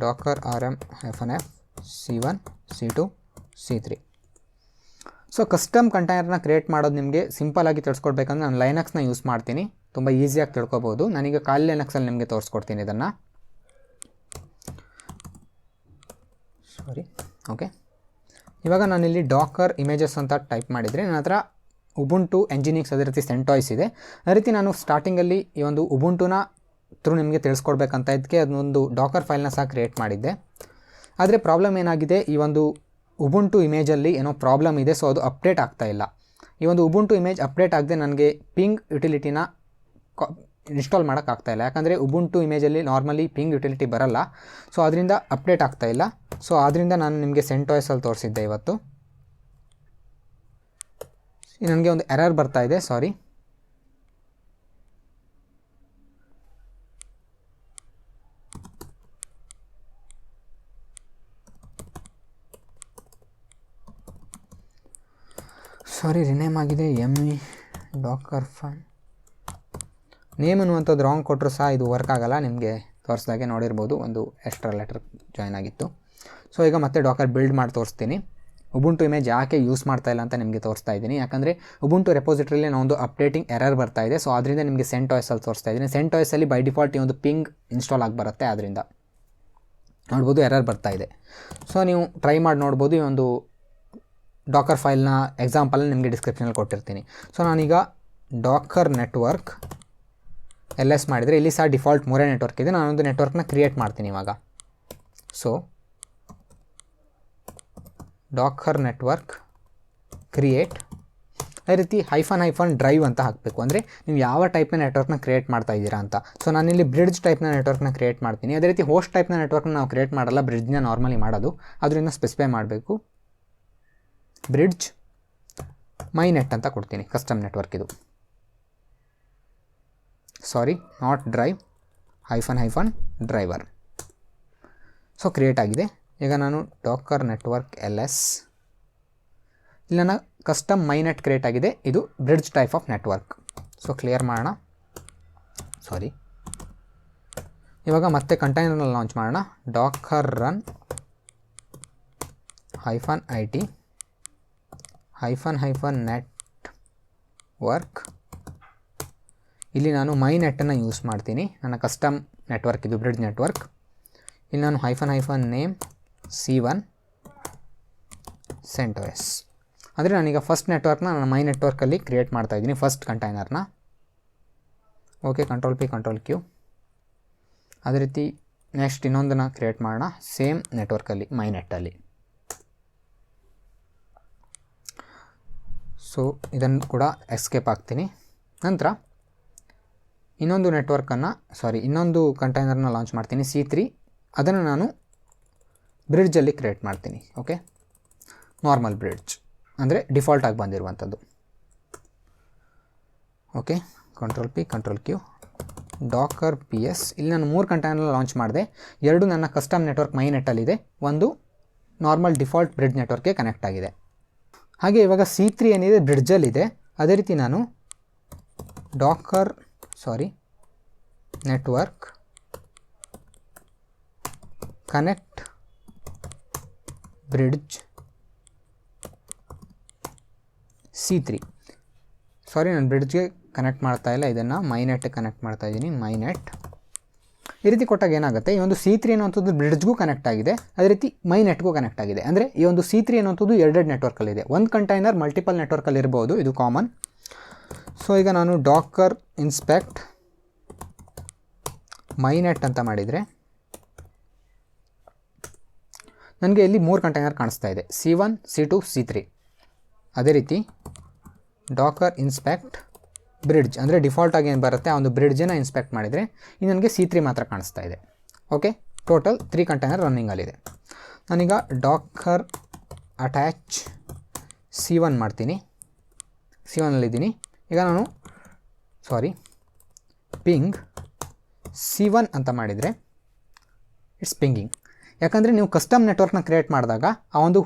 Docker RM-F C1 C2 C3. So custom ಕಂಟೈನರ್ನ ಕ್ರಿಯೇಟ್ ಮಾಡೋದು ನಿಮಗೆ ಸಿಂಪಲಾಗಿ ತಿಳ್ಸ್ಕೊಡ್ಬೇಕಂದ್ರೆ ನಾನು ಲೈನಕ್ಸ್ನ ಯೂಸ್ ಮಾಡ್ತೀನಿ. ತುಂಬ ಈಸಿಯಾಗಿ ತಿಳ್ಕೊಬೋದು. ನಾನೀಗ ಕಾಲ್ ಲೈನಕ್ಸಲ್ಲಿ ನಿಮಗೆ ತೋರಿಸ್ಕೊಡ್ತೀನಿ ಇದನ್ನು. ಓಕೆ, ಇವಾಗ ನಾನಿಲ್ಲಿ ಡಾಕರ್ ಇಮೇಜಸ್ ಅಂತ ಟೈಪ್ ಮಾಡಿದರೆ ನನ್ನ ಹತ್ರ ಉಬುಂಟು ಎಂಜಿನಿಕ್ಸ್ ಅದೇ ರೀತಿ CentOS ಇದೆ. ಅದೇ ರೀತಿ ನಾನು ಸ್ಟಾರ್ಟಿಂಗಲ್ಲಿ ಈ ಒಂದು ಉಬುಂಟುನ ಥ್ರೂ ನಿಮಗೆ ತಿಳಿಸ್ಕೊಡ್ಬೇಕಂತ ಇದಕ್ಕೆ ಅದನ್ನೊಂದು ಡಾಕರ್ ಫೈಲ್ನ ಸಹ ಕ್ರಿಯೇಟ್ ಮಾಡಿದ್ದೆ. ಆದರೆ ಪ್ರಾಬ್ಲಮ್ ಏನಾಗಿದೆ, ಈ ಒಂದು ಉಬುಂಟು ಇಮೇಜಲ್ಲಿ ಏನೋ ಪ್ರಾಬ್ಲಮ್ ಇದೆ. ಸೊ ಅದು ಅಪ್ಡೇಟ್ ಆಗ್ತಾಯಿಲ್ಲ. ಈ ಒಂದು ಉಬುಂಟು ಇಮೇಜ್ ಅಪ್ಡೇಟ್ ಆಗದೆ ನನಗೆ ಪಿಂಗ್ ಯುಟಿಲಿಟಿನ ಇನ್ಸ್ಟಾಲ್ ಮಾಡೋಕ್ಕಾಗ್ತಾಯಿಲ್ಲ. ಯಾಕಂದರೆ ಉಬುಂಟು ಇಮೇಜಲ್ಲಿ ನಾರ್ಮಲಿ ಪಿಂಗ್ ಯುಟಿಲಿಟಿ ಬರಲ್ಲ. ಸೊ ಅದರಿಂದ ಅಪ್ಡೇಟ್ ಆಗ್ತಾಯಿಲ್ಲ. ಸೊ ಆದ್ದರಿಂದ ನಾನು ನಿಮಗೆ CentOSಲ್ಲಿ ತೋರಿಸಿದ್ದೆ ಇವತ್ತು. ನನಗೆ ಒಂದು ಎರರ್ ಬರ್ತಾ ಇದೆ, ಸಾರಿ. ರಿನೇಮ್ ಆಗಿದೆ ME ಡಾಕರ್ ಫೈಲ್. ನೇಮ್ ಅನ್ನುವಂಥದ್ದು ರಾಂಗ್ ಕೊಟ್ಟರು ಸಹ ಇದು ವರ್ಕ್ ಆಗೋಲ್ಲ. ನಿಮಗೆ ತೋರಿಸ್ದಾಗೆ ನೋಡಿರ್ಬೋದು ಒಂದು ಎಕ್ಸ್ಟ್ರಾ ಲೆಟರ್ ಜಾಯ್ನ್ ಆಗಿತ್ತು. ಸೊ ಈಗ ಮತ್ತೆ ಡಾಕರ್ ಬಿಲ್ಡ್ ಮಾಡಿ ತೋರಿಸ್ತೀನಿ. ಉಬುಂಟು ಇಮೇಜ್ ಯಾಕೆ ಯೂಸ್ ಮಾಡ್ತಾ ಇಲ್ಲ ಅಂತ ನಿಮಗೆ ತೋರಿಸ್ತಾ ಇದ್ದೀನಿ. ಯಾಕಂದರೆ ಉಬುಂಟು ರೆಪೋಸಿಟ್ರಿಯಲ್ಲಿ ನಾವೊಂದು ಅಪ್ಡೇಟಿಂಗ್ ಎರರ್ ಬರ್ತಾ ಇದೆ. ಸೊ ಅದರಿಂದ ನಿಮಗೆ CentOS ಅಲ್ಲಿ ತೋರಿಸ್ತಾ ಇದ್ದೀನಿ. CentOS ಅಲ್ಲಿ ಬೈ ಡಿಫಾಲ್ಟ್ ಈ ಒಂದು ಪಿಂಗ್ ಇನ್ಸ್ಟಾಲ್ ಆಗಿ ಬರುತ್ತೆ, ಆದ್ದರಿಂದ ನೋಡ್ಬೋದು ಎರರ್ ಬರ್ತಾ ಇದೆ. ಸೊ ನೀವು ಟ್ರೈ ಮಾಡಿ ನೋಡ್ಬೋದು. ಈ ಒಂದು ಡಾಕರ್ ಫೈಲ್ನ ಎಕ್ಸಾಂಪಲ್ ನಿಮಗೆ ಡಿಸ್ಕ್ರಿಪ್ಷನಲ್ಲಿ ಕೊಟ್ಟಿರ್ತೀನಿ. ಸೊ ನಾನೀಗ ಡಾಕರ್ ನೆಟ್ವರ್ಕ್ LS ಮಾಡಿದರೆ ಇಲ್ಲಿ ಸಹ ಡಿಫಾಲ್ಟ್ 3 ನೆಟ್ವರ್ಕ್ ಇದೆ. ನಾನೊಂದು ನೆಟ್ವರ್ಕ್ನ ಕ್ರಿಯೇಟ್ ಮಾಡ್ತೀನಿ ಇವಾಗ. ಸೊ ಡಾಕರ್ ನೆಟ್ವರ್ಕ್ ಕ್ರಿಯೇಟ್, ಅದೇ ರೀತಿ -ಡ್ರೈವ್ ಅಂತ ಹಾಕಬೇಕು. ಅಂದರೆ ನೀವು ಯಾವ ಟೈಪ್ನ ನೆಟ್ವರ್ಕ್ನ ಕ್ರಿಯೇಟ್ ಮಾಡ್ತಾ ಇದ್ದೀರಾ ಅಂತ. ಸೊ ನಾನಿಲ್ಲಿ ಬ್ರಿಡ್ಜ್ ಟೈಪ್ನ ನೆಟ್ವರ್ಕ್ನ ಕ್ರಿಯೇಟ್ ಮಾಡ್ತೀನಿ. ಅದೇ ರೀತಿ ಹೋಸ್ಟ್ ಟೈಪ್ನ ನೆಟ್ವರ್ಕ್ನ ನಾವು ಕ್ರಿಯೇಟ್ ಮಾಡಲ್ಲ, ಬ್ರಿಡ್ಜ್ನ ನಾರ್ಮಲಿ ಮಾಡೋದು. ಅದರಿಂದ ಸ್ಪೆಸಿಫೈ ಮಾಡಬೇಕು. ಬ್ರಿಡ್ಜ್ ಮೈನೆಟ್ ಅಂತ ಕೊಡ್ತೀನಿ, ಕಸ್ಟಮ್ ನೆಟ್ವರ್ಕ್ ಇದು. Sorry, not drive, --driver. So create ಆಗಿದೆ. ಈಗ ನಾನು ಡಾಕರ್ ನೆಟ್ವರ್ಕ್ LS, ಇಲ್ಲಿ ನನ್ನ ಕಸ್ಟಮ್ ಮೈನೆಟ್ ಕ್ರಿಯೇಟ್ ಆಗಿದೆ. ಇದು bridge type of network. So clear ಮಾಡೋಣ. ಸಾರಿ, ಇವಾಗ ಮತ್ತೆ ಕಂಟೈನರ್ನಲ್ಲಿ ಲಾಂಚ್ ಮಾಡೋಣ. Dakar run -IT -network. ಇಲ್ಲಿ ನಾನು ಮೈನೆಟ್ಟನ್ನು ಯೂಸ್ ಮಾಡ್ತೀನಿ, ನನ್ನ ಕಸ್ಟಮ್ ನೆಟ್ವರ್ಕ್ ಇದು, ಬ್ರಿಡ್ಜ್ ನೆಟ್ವರ್ಕ್. ಇಲ್ಲಿ ನಾನು --name C1 CentOS. ಅಂದರೆ ನಾನೀಗ ಫಸ್ಟ್ ನೆಟ್ವರ್ಕ್ನ ನಾನು ಮೈ ನೆಟ್ವರ್ಕಲ್ಲಿ ಕ್ರಿಯೇಟ್ ಮಾಡ್ತಾಯಿದ್ದೀನಿ, ಫಸ್ಟ್ ಕಂಟೈನರ್ನ. Okay, Ctrl+P Ctrl+Q. ಅದೇ ರೀತಿ ನೆಕ್ಸ್ಟ್ ಇನ್ನೊಂದನ್ನು ಕ್ರಿಯೇಟ್ ಮಾಡೋಣ ಸೇಮ್ ನೆಟ್ವರ್ಕಲ್ಲಿ, ಮೈನೆಟ್ಟಲ್ಲಿ. ಸೊ ಇದನ್ನು ಕೂಡ ಎಸ್ಕೇಪ್ ಆಗ್ತೀನಿ. ನಂತರ ಇನ್ನೊಂದು ನೆಟ್ವರ್ಕನ್ನು, ಇನ್ನೊಂದು ಕಂಟೈನರ್ನ ಲಾಂಚ್ ಮಾಡ್ತೀನಿ C3. ಅದನ್ನು ನಾನು ಬ್ರಿಡ್ಜಲ್ಲಿ ಕ್ರಿಯೇಟ್ ಮಾಡ್ತೀನಿ. ಓಕೆ, ನಾರ್ಮಲ್ ಬ್ರಿಡ್ಜ್ ಅಂದರೆ ಡಿಫಾಲ್ಟಾಗಿ ಬಂದಿರುವಂಥದ್ದು. Okay, Ctrl+P Ctrl+Q, Dakar PS. ಇಲ್ಲಿ ನಾನು 3 ಕಂಟೈನರ್ನ ಲಾಂಚ್ ಮಾಡಿದೆ. 2 ನನ್ನ ಕಸ್ಟಮ್ ನೆಟ್ವರ್ಕ್ ಮೈನೆಟ್ಟಲ್ಲಿದೆ, ಒಂದು ನಾರ್ಮಲ್ ಡಿಫಾಲ್ಟ್ ಬ್ರಿಡ್ಜ್ ನೆಟ್ವರ್ಕ್ಗೆ ಕನೆಕ್ಟ್ ಆಗಿದೆ. ಹಾಗೆ ಇವಾಗ C3 ಏನಿದೆ ಬ್ರಿಡ್ಜಲ್ಲಿದೆ. ಅದೇ ರೀತಿ ನಾನು ನೆಟ್ವರ್ಕ್ ಕನೆಕ್ಟ್ ಬ್ರಿಡ್ಜ್ C3. ನಾನು ಬ್ರಿಡ್ಜ್ಗೆ ಕನೆಕ್ಟ್ ಮಾಡ್ತಾ ಇಲ್ಲ, ಇದನ್ನು ಮೈನೆಟ್ ಕನೆಕ್ಟ್ ಮಾಡ್ತಾ ಇದ್ದೀನಿ. ಮೈನೆಟ್ ಈ ರೀತಿ ಕೊಟ್ಟಾಗ ಏನಾಗುತ್ತೆ, ಈ ಒಂದು C3 ಅನ್ನುವಂಥದ್ದು ಬ್ರಿಡ್ಜ್ಗೂ ಕನೆಕ್ಟ್ ಆಗಿದೆ, ಅದೇ ರೀತಿ ಮೈನೆಟ್ಗೂ ಕನೆಕ್ಟ್ ಆಗಿದೆ. ಅಂದರೆ ಈ ಒಂದು C3 ಅನ್ನುವಂಥದ್ದು 2 ನೆಟ್ವರ್ಕಲ್ಲಿದೆ. ಒಂದು ಕಂಟೈನರ್ ಮಲ್ಟಿಪಲ್ ನೆಟ್ವರ್ಕಲ್ಲಿ ಇರ್ಬೋದು, ಇದು ಕಾಮನ್. ಸೊ ಈಗ ನಾನು ಡಾಕರ್ ಇನ್ಸ್ಪೆಕ್ಟ್ ಮೈನೆಟ್ ಅಂತ ಮಾಡಿದರೆ ನನಗೆ ಇಲ್ಲಿ 3 ಕಂಟೈನರ್ ಕಾಣಿಸ್ತಾ ಇದೆ, C1 C2 C3. ಅದೇ ರೀತಿ ಡಾಕರ್ ಇನ್ಸ್ಪೆಕ್ಟ್ ಬ್ರಿಡ್ಜ್ ಅಂದರೆ ಡಿಫಾಲ್ಟಾಗಿ ಏನು ಬರುತ್ತೆ ಆ ಒಂದು ಬ್ರಿಡ್ಜನ್ನು ಇನ್ಸ್ಪೆಕ್ಟ್ ಮಾಡಿದರೆ ಇನ್ನು ನನಗೆ C3 ಮಾತ್ರ ಕಾಣಿಸ್ತಾ ಇದೆ. ಓಕೆ, ಟೋಟಲ್ 3 ಕಂಟೈನರ್ ರನ್ನಿಂಗಲ್ಲಿದೆ. ನಾನೀಗ ಡಾಕರ್ ಅಟ್ಯಾಚ್ C1 ಮಾಡ್ತೀನಿ. C1ನಲ್ಲಿದ್ದೀನಿ. ಈಗ ನಾನು ಪಿಂಗ್ C1 ಅಂತ ಮಾಡಿದರೆ ಇಟ್ಸ್ ಪಿಂಗಿಂಗ್. ಯಾಕಂದರೆ ನೀವು ಕಸ್ಟಮ್ ನೆಟ್ವರ್ಕ್ನ ಕ್ರಿಯೇಟ್ ಮಾಡಿದಾಗ ಆ ಒಂದು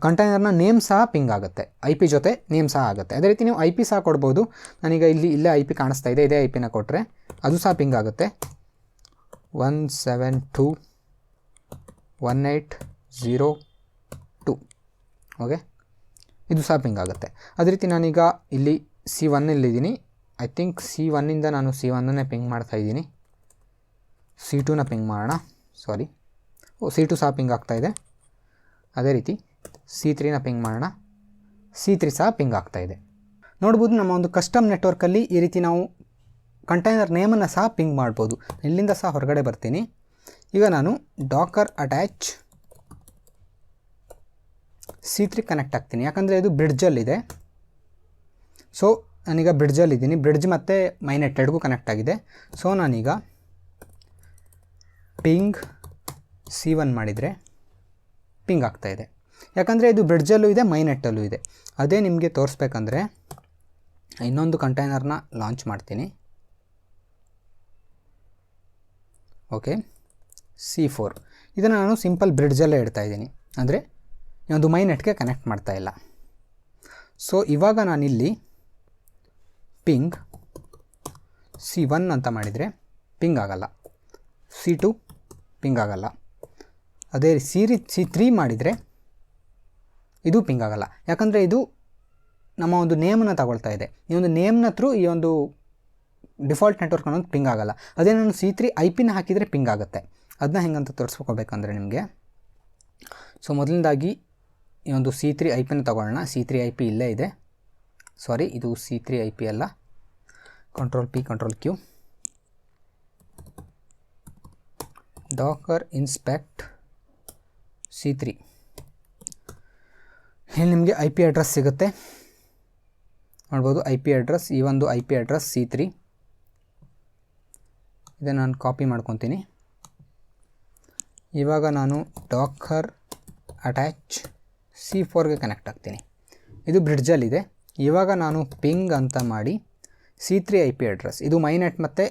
ಕಂಟೈನರ್ನ ನೇಮ್ ಸಹ ಪಿಂಗ್ ಆಗುತ್ತೆ, IP ಜೊತೆ ನೇಮ್ ಸಹ ಆಗುತ್ತೆ. ಅದೇ ರೀತಿ ನೀವು IP ಸಹ ಕೊಡ್ಬೋದು. ನಾನೀಗ ಇಲ್ಲೇ IP ಕಾಣಿಸ್ತಾ ಇದೆ, ಇದೇ IP ನ ಕೊಟ್ಟರೆ ಅದು ಸಹ ಪಿಂಗ್ ಆಗುತ್ತೆ. 172.168.0.2. ಓಕೆ, ಇದು ಸಹ ಪಿಂಗ್ ಆಗುತ್ತೆ. ಅದೇ ರೀತಿ ನಾನೀಗ ಇಲ್ಲಿ C1ನಲ್ಲಿದ್ದೀನಿ. ಐ ಥಿಂಕ್ C1ಇಂದ ನಾನು C1ಅನ್ನೇ ಪಿಂಗ್ ಮಾಡ್ತಾಯಿದ್ದೀನಿ. C2ನ ಪಿಂಗ್ ಮಾಡೋಣ. C2 ಸಹ ಪಿಂಗ್ ಆಗ್ತಾಯಿದೆ. ಅದೇ ರೀತಿ C3ನ ಪಿಂಗ್ ಮಾಡೋಣ. C3 ಸಹ ಪಿಂಗ್ ಆಗ್ತಾಯಿದೆ. ನೋಡ್ಬೋದು ನಮ್ಮ ಒಂದು ಕಸ್ಟಮ್ ನೆಟ್ವರ್ಕಲ್ಲಿ ಈ ರೀತಿ ನಾವು ಕಂಟೈನರ್ ನೇಮನ್ನು ಸಹ ಪಿಂಗ್ ಮಾಡ್ಬೋದು. ಇಲ್ಲಿಂದ ಸಹ ಹೊರಗಡೆ ಬರ್ತೀನಿ. ಈಗ ನಾನು ಡಾಕರ್ ಅಟ್ಯಾಚ್ C3 ಕನೆಕ್ಟ್ ಆಗ್ತೀನಿ, ಯಾಕಂದರೆ ಇದು ಬ್ರಿಡ್ಜಲ್ಲಿದೆ. ಸೊ ನಾನೀಗ ಬ್ರಿಡ್ಜಲ್ಲಿದ್ದೀನಿ, ಬ್ರಿಡ್ಜ್ ಮತ್ತು ಮೈನೆಟ್ ಎರಡಿಗೂ ಕನೆಕ್ಟ್ ಆಗಿದೆ. ಸೊ ನಾನೀಗ ಪಿಂಗ್ C1 ಮಾಡಿದರೆ ಪಿಂಗ್ ಆಗ್ತಾಯಿದೆ, ಯಾಕಂದರೆ ಇದು ಬ್ರಿಡ್ಜಲ್ಲೂ ಇದೆ ಮೈನೆಟ್ಟಲ್ಲೂ ಇದೆ. ಅದೇ ನಿಮಗೆ ತೋರಿಸ್ಬೇಕಂದ್ರೆ ಇನ್ನೊಂದು ಕಂಟೈನರ್ನ ಲಾಂಚ್ ಮಾಡ್ತೀನಿ. ಓಕೆ, C4 ಇದನ್ನು ನಾನು ಸಿಂಪಲ್ ಬ್ರಿಡ್ಜಲ್ಲೇ ಇಡ್ತಾಯಿದ್ದೀನಿ, ಅಂದರೆ ಒಂದು ಮೈನೆಟ್ಗೆ ಕನೆಕ್ಟ್ ಮಾಡ್ತಾ ಇಲ್ಲ. ಸೊ ಇವಾಗ ನಾನಿಲ್ಲಿ ಪಿಂಗ್ C1 ಅಂತ ಮಾಡಿದರೆ ಪಿಂಗ್ ಆಗಲ್ಲ, C2 ಪಿಂಗ್ ಆಗಲ್ಲ. ಅದೇ C3 ಮಾಡಿದರೆ ಇದು ಪಿಂಗ್ ಆಗಲ್ಲ, ಯಾಕಂದರೆ ಇದು ನಮ್ಮ ಒಂದು ನೇಮನ್ನು ತಗೊಳ್ತಾ ಇದೆ. ಈ ಒಂದು ನೇಮ್ನ ಥ್ರೂ ಈ ಒಂದು ಡಿಫಾಲ್ಟ್ ನೆಟ್ವರ್ಕ್ ಅನ್ನೋದು ಪಿಂಗ್ ಆಗಲ್ಲ. ಅದೇ ನಾನು C3 IP ಹಾಕಿದರೆ ಪಿಂಗ್ ಆಗುತ್ತೆ. ಅದನ್ನ ಹೆಂಗಂತ ತೋರಿಸ್ಕೋಬೇಕಂದ್ರೆ ನಿಮಗೆ, ಸೊ ಮೊದಲನೇದಾಗಿ ಈ ಒಂದು C3 IP ತಗೊಳ್ಳೋಣ. C3 IP ಇಲ್ಲೇ ಇದೆ, ಸಾರಿ ಇದು C3 IP ಅಲ್ಲ. Ctrl+P Ctrl+Q, Dakar inspect C3. ಇಲ್ಲಿ ನಿಮಗೆ IP ಅಡ್ರೆಸ್ ಸಿಗುತ್ತೆ ನೋಡ್ಬೋದು. IP ಅಡ್ರೆಸ್, ಈ ಒಂದು IP ಅಡ್ರೆಸ್ C3 ಇದನ್ನು ನಾನು ಕಾಪಿ ಮಾಡ್ಕೊತೀನಿ. ಇವಾಗ ನಾನು ಡಾಕರ್ ಅಟ್ಯಾಚ್ C4ಗೆ ಕನೆಕ್ಟ್ ಆಗ್ತೀನಿ. ಇದು ಬ್ರಿಡ್ಜಲ್ಲಿದೆ. ಇವಾಗ ನಾನು ಪಿಂಗ್ ಅಂತ ಮಾಡಿ C3 IP ಅಡ್ರೆಸ್, ಇದು ಮೈನೆಟ್ ಮತ್ತು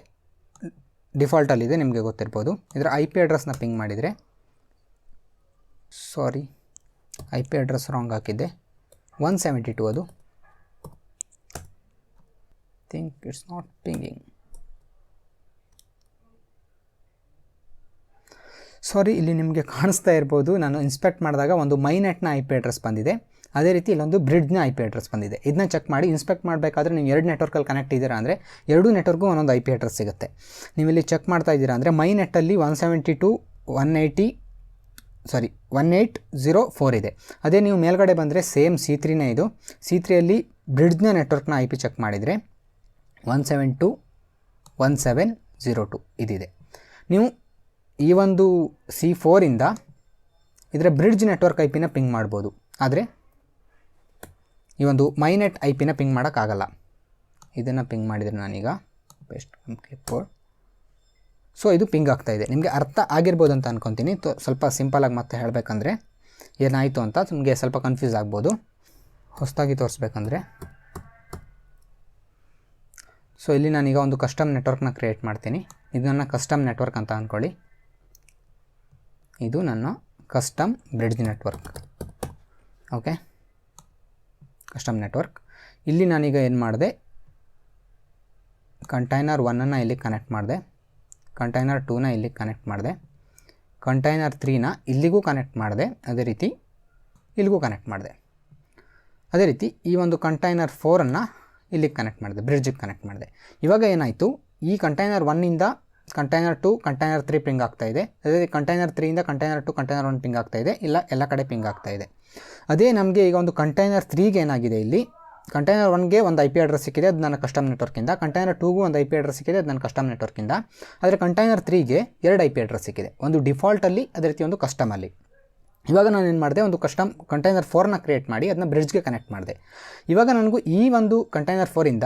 ಡಿಫಾಲ್ಟಲ್ಲಿದೆ, ನಿಮಗೆ ಗೊತ್ತಿರ್ಬೋದು. ಇದರ IP ಅಡ್ರೆಸ್ನ ಪಿಂಗ್ ಮಾಡಿದರೆ, ಸಾರಿ IP ಅಡ್ರೆಸ್ ರಾಂಗ್ ಹಾಕಿದ್ದೆ, 172 ಅದು. ಥಿಂಕ್ ಇಟ್ಸ್ ನಾಟ್ ಪಿಂಗಿಂಗ್, ಸಾರಿ. ಇಲ್ಲಿ ನಿಮಗೆ ಕಾಣಿಸ್ತಾ ಇರ್ಬೋದು, ನಾನು ಇನ್ಸ್ಪೆಕ್ಟ್ ಮಾಡಿದಾಗ ಒಂದು ಮೈನೆಟ್ನ IP ಅಡ್ರೆಸ್ ಬಂದಿದೆ, ಅದೇ ರೀತಿ ಇಲ್ಲೊಂದು ಬ್ರಿಡ್ಜ್ನ IP ಅಡ್ರೆಸ್ ಬಂದಿದೆ. ಇದನ್ನ ಚೆಕ್ ಮಾಡಿ. ಇನ್ಸ್ಪೆಕ್ಟ್ ಮಾಡಬೇಕಾದ್ರೆ ನೀವು 2 ನೆಟ್ವರ್ಕಲ್ಲಿ ಕನೆಕ್ಟ್ ಇದ್ದೀರಾ ಅಂದರೆ 2 ನೆಟ್ವರ್ಕ್ಗೂ ಒಂದೊಂದು IP ಅಡ್ರೆಸ್ ಸಿಗುತ್ತೆ. ನೀವಿಲ್ಲಿ ಚೆಕ್ ಮಾಡ್ತಾ ಇದ್ದೀರಾ ಅಂದರೆ ಮೈನೆಟ್ಟಲ್ಲಿ 172.180.4 ಇದೆ. ಅದೇ ನೀವು ಮೇಲ್ಗಡೆ ಬಂದರೆ ಸೇಮ್ C3ನೇ ಇದು. C3ಯಲ್ಲಿ ಬ್ರಿಡ್ಜ್ನ ನೆಟ್ವರ್ಕ್ನ IP ಚೆಕ್ ಮಾಡಿದರೆ 172.1702 ಇದಿದೆ. ನೀವು ಈ ಒಂದು C4ಇಂದ ಇದರ ಬ್ರಿಡ್ಜ್ ನೆಟ್ವರ್ಕ್ IP ಪಿಂಗ್ ಮಾಡ್ಬೋದು, ಆದರೆ ಈ ಒಂದು ಮೈನೆಟ್ IP ಪಿಂಗ್ ಮಾಡೋಕ್ಕಾಗಲ್ಲ. ಇದನ್ನು ಪಿಂಗ್ ಮಾಡಿದರೆ ನಾನೀಗ ಬೆಸ್ಟ್ ಕೀಬೋರ್ಡ್, ಸೊ ಇದು ಪಿಂಗ್ ಆಗ್ತಾಯಿದೆ. ನಿಮಗೆ ಅರ್ಥ ಆಗಿರ್ಬೋದು ಅಂತ ಅಂದ್ಕೊತೀನಿ. ಸ್ವಲ್ಪ ಸಿಂಪಲಾಗಿ ಮತ್ತೆ ಹೇಳಬೇಕಂದ್ರೆ ಏನಾಯಿತು ಅಂತ ನಿಮಗೆ ಸ್ವಲ್ಪ ಕನ್ಫ್ಯೂಸ್ ಆಗ್ಬೋದು. ಹೊಸದಾಗಿ ತೋರಿಸ್ಬೇಕಂದ್ರೆ, ಸೊ ಇಲ್ಲಿ ನಾನೀಗ ಒಂದು ಕಸ್ಟಮ್ ನೆಟ್ವರ್ಕ್ನ ಕ್ರಿಯೇಟ್ ಮಾಡ್ತೀನಿ. ಇದು ನನ್ನ ಕಸ್ಟಮ್ ನೆಟ್ವರ್ಕ್ ಅಂತ ಅಂದ್ಕೊಳ್ಳಿ. ಇದು ನನ್ನ custom bridge network. Okay, custom network. ಇಲ್ಲಿ ನಾನೀಗ ಏನು ಮಾಡಿದೆ, ಕಂಟೈನರ್ 1 ಇಲ್ಲಿ ಕನೆಕ್ಟ್ ಮಾಡಿದೆ, ಕಂಟೈನರ್ 2 ಇಲ್ಲಿ ಕನೆಕ್ಟ್ ಮಾಡಿದೆ, ಕಂಟೈನರ್ 3 ಇಲ್ಲಿಗೂ ಕನೆಕ್ಟ್ ಮಾಡಿದೆ, ಅದೇ ರೀತಿ ಇಲ್ಲಿಗೂ ಕನೆಕ್ಟ್ ಮಾಡಿದೆ. ಅದೇ ರೀತಿ ಈ ಒಂದು ಕಂಟೈನರ್ 4 ಇಲ್ಲಿಗೆ ಕನೆಕ್ಟ್ ಮಾಡಿದೆ, ಬ್ರಿಡ್ಜಿಗೆ ಕನೆಕ್ಟ್ ಮಾಡಿದೆ. ಇವಾಗ ಏನಾಯಿತು, ಈ ಕಂಟೈನರ್ 1ಇಂದ ಕಂಟೈನರ್ 2 ಕಂಟೈನರ್ 3 ಪಿಂಗ್ ಆಗ್ತಾಯಿದೆ. ಅದೇ ಕಂಟೈನರ್ 3ಇಂದ ಕಂಟೈನರ್ 2 ಕಂಟೈನರ್ 1 ಪಿಂಗ್ ಆಗ್ತಾಯಿದೆ, ಇಲ್ಲ ಎಲ್ಲ ಕಡೆ ಪಿಂಗ್ ಆಗ್ತಾಯಿದೆ. ಅದೇ ನಮಗೆ ಈಗ ಒಂದು ಕಂಟೈನರ್ 3ಗೆ ಏನಾಗಿದೆ, ಇಲ್ಲಿ ಕಂಟೈನರ್ 1ಗೆ ಒಂದು IP ಅಡ್ರೆಸ್ ಸಿಕ್ಕಿದೆ, ಅದು ನನ್ನ ಕಸ್ಟಮ್ ನೆಟ್ವರ್ಕಿಂದ. ಕಂಟೈನರ್ 2ಗೂ ಒಂದು IP ಅಡ್ರೆಸ್ ಸಿಕ್ಕಿದೆ, ಅದು ನನ್ನ ಕಸ್ಟಮ್ ನೆಟ್ವರ್ಕಿಂದ. ಆದರೆ ಕಂಟೈನರ್ 3ಗೆ 2 IP ಅಡ್ರೆಸ್ ಸಿಕ್ಕಿದೆ, ಒಂದು ಡಿಫಾಲ್ಟಲ್ಲಿ, ಅದೇ ರೀತಿ ಒಂದು ಕಸ್ಟಮಲ್ಲಿ. ಇವಾಗ ನಾನು ಏನು ಮಾಡಿದೆ, ಒಂದು ಕಸ್ಟಮ್ ಕಂಟೈನರ್ 4ನ ಕ್ರಿಯೇಟ್ ಮಾಡಿ ಅದನ್ನ ಬ್ರಿಡ್ಜ್ಗೆ ಕನೆಕ್ಟ್ ಮಾಡಿದೆ. ಇವಾಗ ನನಗೂ ಈ ಒಂದು ಕಂಟೈನರ್ 4ಇಂದ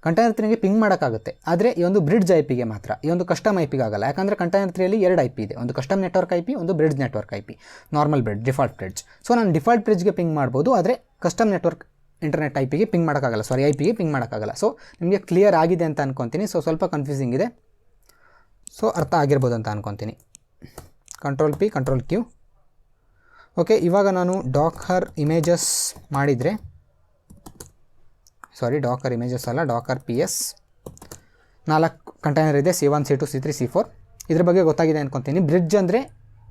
ಕಂಟೈನರ್ 3ಗೆ ಪಿಂಗ್ ಮಾಡೋಕ್ಕಾಗುತ್ತೆ, ಆದರೆ ಈ ಒಂದು ಬ್ರಿಡ್ಜ್ IPಗೆ ಮಾತ್ರ, ಈ ಒಂದು ಕಸ್ಟಮ್ IPಗೆ ಆಗಲ್ಲ. ಯಾಕಂದರೆ ಕಂಟೈನರ್ 3ಯಲ್ಲಿ 2 IP ಇದೆ, ಒಂದು ಕಸ್ಟಮ್ ನೆಟ್ವರ್ಕ್ IP, ಒಂದು bridge network IP, normal bridge, default bridge. So ನಾನು ಡಿಫಾಲ್ಟ್ ಬ್ರಿಡ್ಜ್ಗೆ ಪಿಂಗ್ ಮಾಡ್ಬೋದು, ಆದರೆ ಕಸ್ಟಮ್ ನೆಟ್ವರ್ಕ್ ಇಂಟರ್ನೆಟ್ IPಗೆ ಪಿಂಗ್ ಮಾಡೋಕ್ಕಾಗಲ್ಲ, ಸಾರಿ IPಗೆ ಪಿಂಗ್ ಮಾಡೋಕ್ಕಾಗಲ್ಲ. ಸೊ ನಿಮಗೆ ಕ್ಲಿಯರ್ ಆಗಿದೆ ಅಂತ ಅಂದ್ಕೊತೀನಿ. ಸೊ ಸ್ವಲ್ಪ ಕನ್ಫ್ಯೂಸಿಂಗ್ ಇದೆ, ಸೊ ಅರ್ಥ ಆಗಿರ್ಬೋದು ಅಂತ ಅಂದ್ಕೊತೀನಿ. Ctrl+P Ctrl+Q. ಓಕೆ, ಇವಾಗ ನಾನು ಡಾಕರ್ ಇಮೇಜಸ್ ಮಾಡಿದರೆ, ಸಾರಿ ಡಾಕರ್ ಇಮೇಜಸ್ ಅಲ್ಲ, ಡಾಕರ್ PS 4 ಕಂಟೈನರ್ ಇದೆ, C1 C2 C3 C4. ಇದ್ರ ಬಗ್ಗೆ ಗೊತ್ತಾಗಿದೆ ಅಂದ್ಕೊತೀನಿ. ಬ್ರಿಡ್ಜ್ ಅಂದರೆ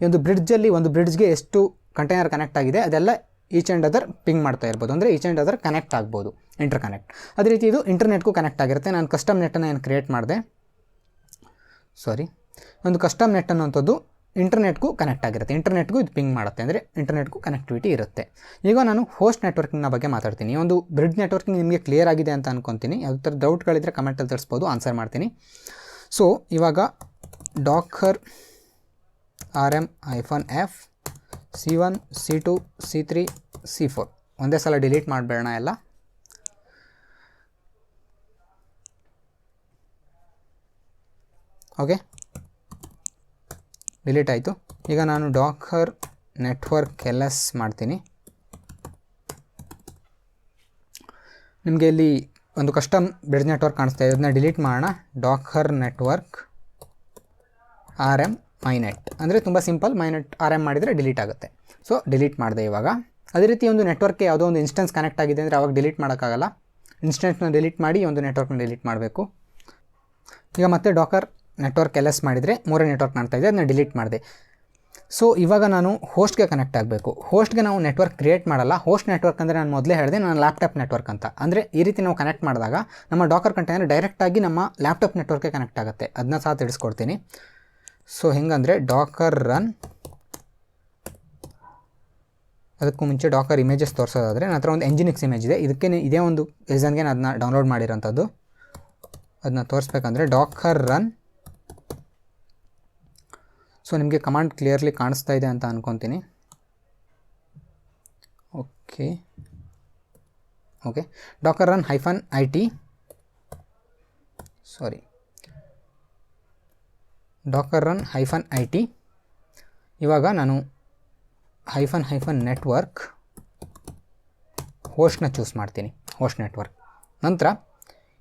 ಈ ಒಂದು ಬ್ರಿಡ್ಜಲ್ಲಿ ಒಂದು ಬ್ರಿಡ್ಜ್ಗೆ ಎಷ್ಟು ಕಂಟೈನರ್ ಕನೆಕ್ಟ್ ಆಗಿದೆ ಅದೆಲ್ಲ ಈಚ್ ಆ್ಯಂಡ್ ಅದರ್ ಪಿಂಗ್ ಮಾಡ್ತಾ ಇರ್ಬೋದು, ಅಂದರೆ ಈಚ್ ಆ್ಯಂಡ್ ಅದರ್ ಕನೆಕ್ಟ್ ಆಗ್ಬೋದು, ಇಂಟರ್ ಕನೆಕ್ಟ್. ಅದೇ ರೀತಿ ಇದು ಇಂಟರ್ನೆಟ್ಗೂ ಕನೆಕ್ಟ್ ಆಗಿರುತ್ತೆ. ನಾನು ಕಸ್ಟಮ್ ನೆಟ್ಟನ್ನು ಏನು ಕ್ರಿಯೇಟ್ ಮಾಡಿದೆ, ಸಾರಿ ಒಂದು ಕಸ್ಟಮ್ ನೆಟ್ ಅನ್ನೋಂಥದ್ದು ಇಂಟರ್ನೆಟ್ಗೂ ಕನೆಕ್ಟ್ ಆಗಿರುತ್ತೆ, ಇಂಟರ್ನೆಟ್ಗೂ ಇದು ಪಿಂಗ್ ಮಾಡುತ್ತೆ, ಅಂದರೆ ಇಂಟರ್ನೆಟ್ಗೂ ಕನೆಕ್ಟಿವಿಟಿ ಇರುತ್ತೆ. ಈಗ ನಾನು ಹೋಸ್ಟ್ ನೆಟ್ವರ್ಕಿಂಗ್ನ ಬಗ್ಗೆ ಮಾತಾಡ್ತೀನಿ. ಈ ಒಂದು ಬ್ರಿಡ್ಜ್ ನೆಟ್ವರ್ಕಿಂಗ್ ನಿಮಗೆ ಕ್ಲಿಯರ್ ಆಗಿದೆ ಅಂತ ಅಂದ್ಕೊತೀನಿ. ಯಾವುದೇ ಥರ ಡೌಟ್ಗಳಿದ್ದರೆ ಕಮೆಂಟಲ್ಲಿ ತಿಳಿಸ್ಬೋದು, ಆನ್ಸರ್ ಮಾಡ್ತೀನಿ. ಸೊ ಇವಾಗ Dakar RM-F C1 C2 C3 C4 ಒಂದೇ ಸಲ ಡಿಲೀಟ್ ಮಾಡಬೇಡ ಎಲ್ಲ. ಓಕೆ, ಡಿಲೀಟ್ ಆಯಿತು. ಈಗ ನಾನು ಡಾಕರ್ ನೆಟ್ವರ್ಕ್ LS ಮಾಡ್ತೀನಿ. ನಿಮಗೆ ಇಲ್ಲಿ ಒಂದು ಕಸ್ಟಮ್ ಬ್ರಿಡ್ಜ್ ನೆಟ್ವರ್ಕ್ ಕಾಣಿಸ್ತಾ ಇದೆ, ಅದನ್ನ ಡಿಲೀಟ್ ಮಾಡೋಣ. ಡಾಕರ್ ನೆಟ್ವರ್ಕ್ RM ಮೈನೆಟ್, ಅಂದರೆ ತುಂಬ ಸಿಂಪಲ್, ಮೈನೆಟ್ RM ಮಾಡಿದರೆ ಡಿಲೀಟ್ ಆಗುತ್ತೆ. ಸೊ ಡಿಲೀಟ್ ಮಾಡಿದೆ ಇವಾಗ. ಅದೇ ರೀತಿ ಒಂದು ನೆಟ್ವರ್ಕ್ಗೆ ಯಾವುದೋ ಒಂದು ಇನ್ಸ್ಟೆನ್ಸ್ ಕನೆಕ್ಟ್ ಆಗಿದೆ ಅಂದರೆ ಅವಾಗ ಡಿಲೀಟ್ ಮಾಡೋಕ್ಕಾಗಲ್ಲ, ಇನ್ಸ್ಟೆನ್ಸ್ನ ಡಿಲೀಟ್ ಮಾಡಿ ಒಂದು ನೆಟ್ವರ್ಕ್ನ ಡಿಲೀಟ್ ಮಾಡಬೇಕು. ಈಗ ಮತ್ತೆ ಡಾಕರ್ ನೆಟ್ವರ್ಕ್ LS ಮಾಡಿದರೆ 3 ನೆಟ್ವರ್ಕ್ ಕಾಣ್ತಾ ಇದೆ, ಅದನ್ನ ಡಿಲೀಟ್ ಮಾಡಿದೆ. ಸೊ ಇವಾಗ ನಾನು ಹೋಸ್ಟ್ಗೆ ಕನೆಕ್ಟ್ ಆಗಬೇಕು. ಹೋಸ್ಟ್ಗೆ ನಾವು ನೆಟ್ವರ್ಕ್ ಕ್ರಿಯೇಟ್ ಮಾಡಲ್ಲ. ಹೋಸ್ಟ್ ನೆಟ್ವರ್ಕ್ ಅಂದರೆ ನಾನು ಮೊದಲೇ ಹೇಳಿದೆ ನನ್ನ ಲ್ಯಾಪ್ಟಾಪ್ ನೆಟ್ವರ್ಕ್ ಅಂತ. ಅಂದರೆ ಈ ರೀತಿ ನಾವು ಕನೆಕ್ಟ್ ಮಾಡಿದಾಗ ನಮ್ಮ ಡಾಕರ್ ಕಂಟೈನರ್ ಡೈರೆಕ್ಟಾಗಿ ನಮ್ಮ ಲ್ಯಾಪ್ಟಾಪ್ ನೆಟ್ವರ್ಕ್ಗೆ ಕನೆಕ್ಟ್ ಆಗುತ್ತೆ. ಅದನ್ನ ಸಹ ತಿಳಿಸ್ಕೊಡ್ತೀನಿ. ಸೊ ಹೆಂಗಂದರೆ ಡಾಕರ್ ರನ್, ಅದಕ್ಕೂ ಮುಂಚೆ ಡಾಕರ್ ಇಮೇಜಸ್ ತೋರಿಸೋದಾದರೆ ನನ್ನ ಹತ್ರ ಒಂದು Nginx ಇಮೇಜ್ ಇದೆ. ಇದಕ್ಕೆ ಇದೇ ಒಂದು ರೀಸನ್ಗೆ ನಾನು ಅದನ್ನ ಡೌನ್ಲೋಡ್ ಮಾಡಿರೋಂಥದ್ದು. ಅದನ್ನ ತೋರಿಸ್ಬೇಕಂದ್ರೆ ಡಾಕರ್ ರನ್. ಸೊ ನಿಮಗೆ ಕಮಾಂಡ್ ಕ್ಲಿಯರ್ಲಿ ಕಾಣಿಸ್ತಾ ಇದೆ ಅಂತ ಅಂದ್ಕೊತೀನಿ. Okay docker run -it, sorry docker run -it. ಇವಾಗ ನಾನು -network ಹೋಸ್ಟ್ನ ಚೂಸ್ ಮಾಡ್ತೀನಿ, ಹೋಸ್ಟ್ ನೆಟ್ವರ್ಕ್. ನಂತರ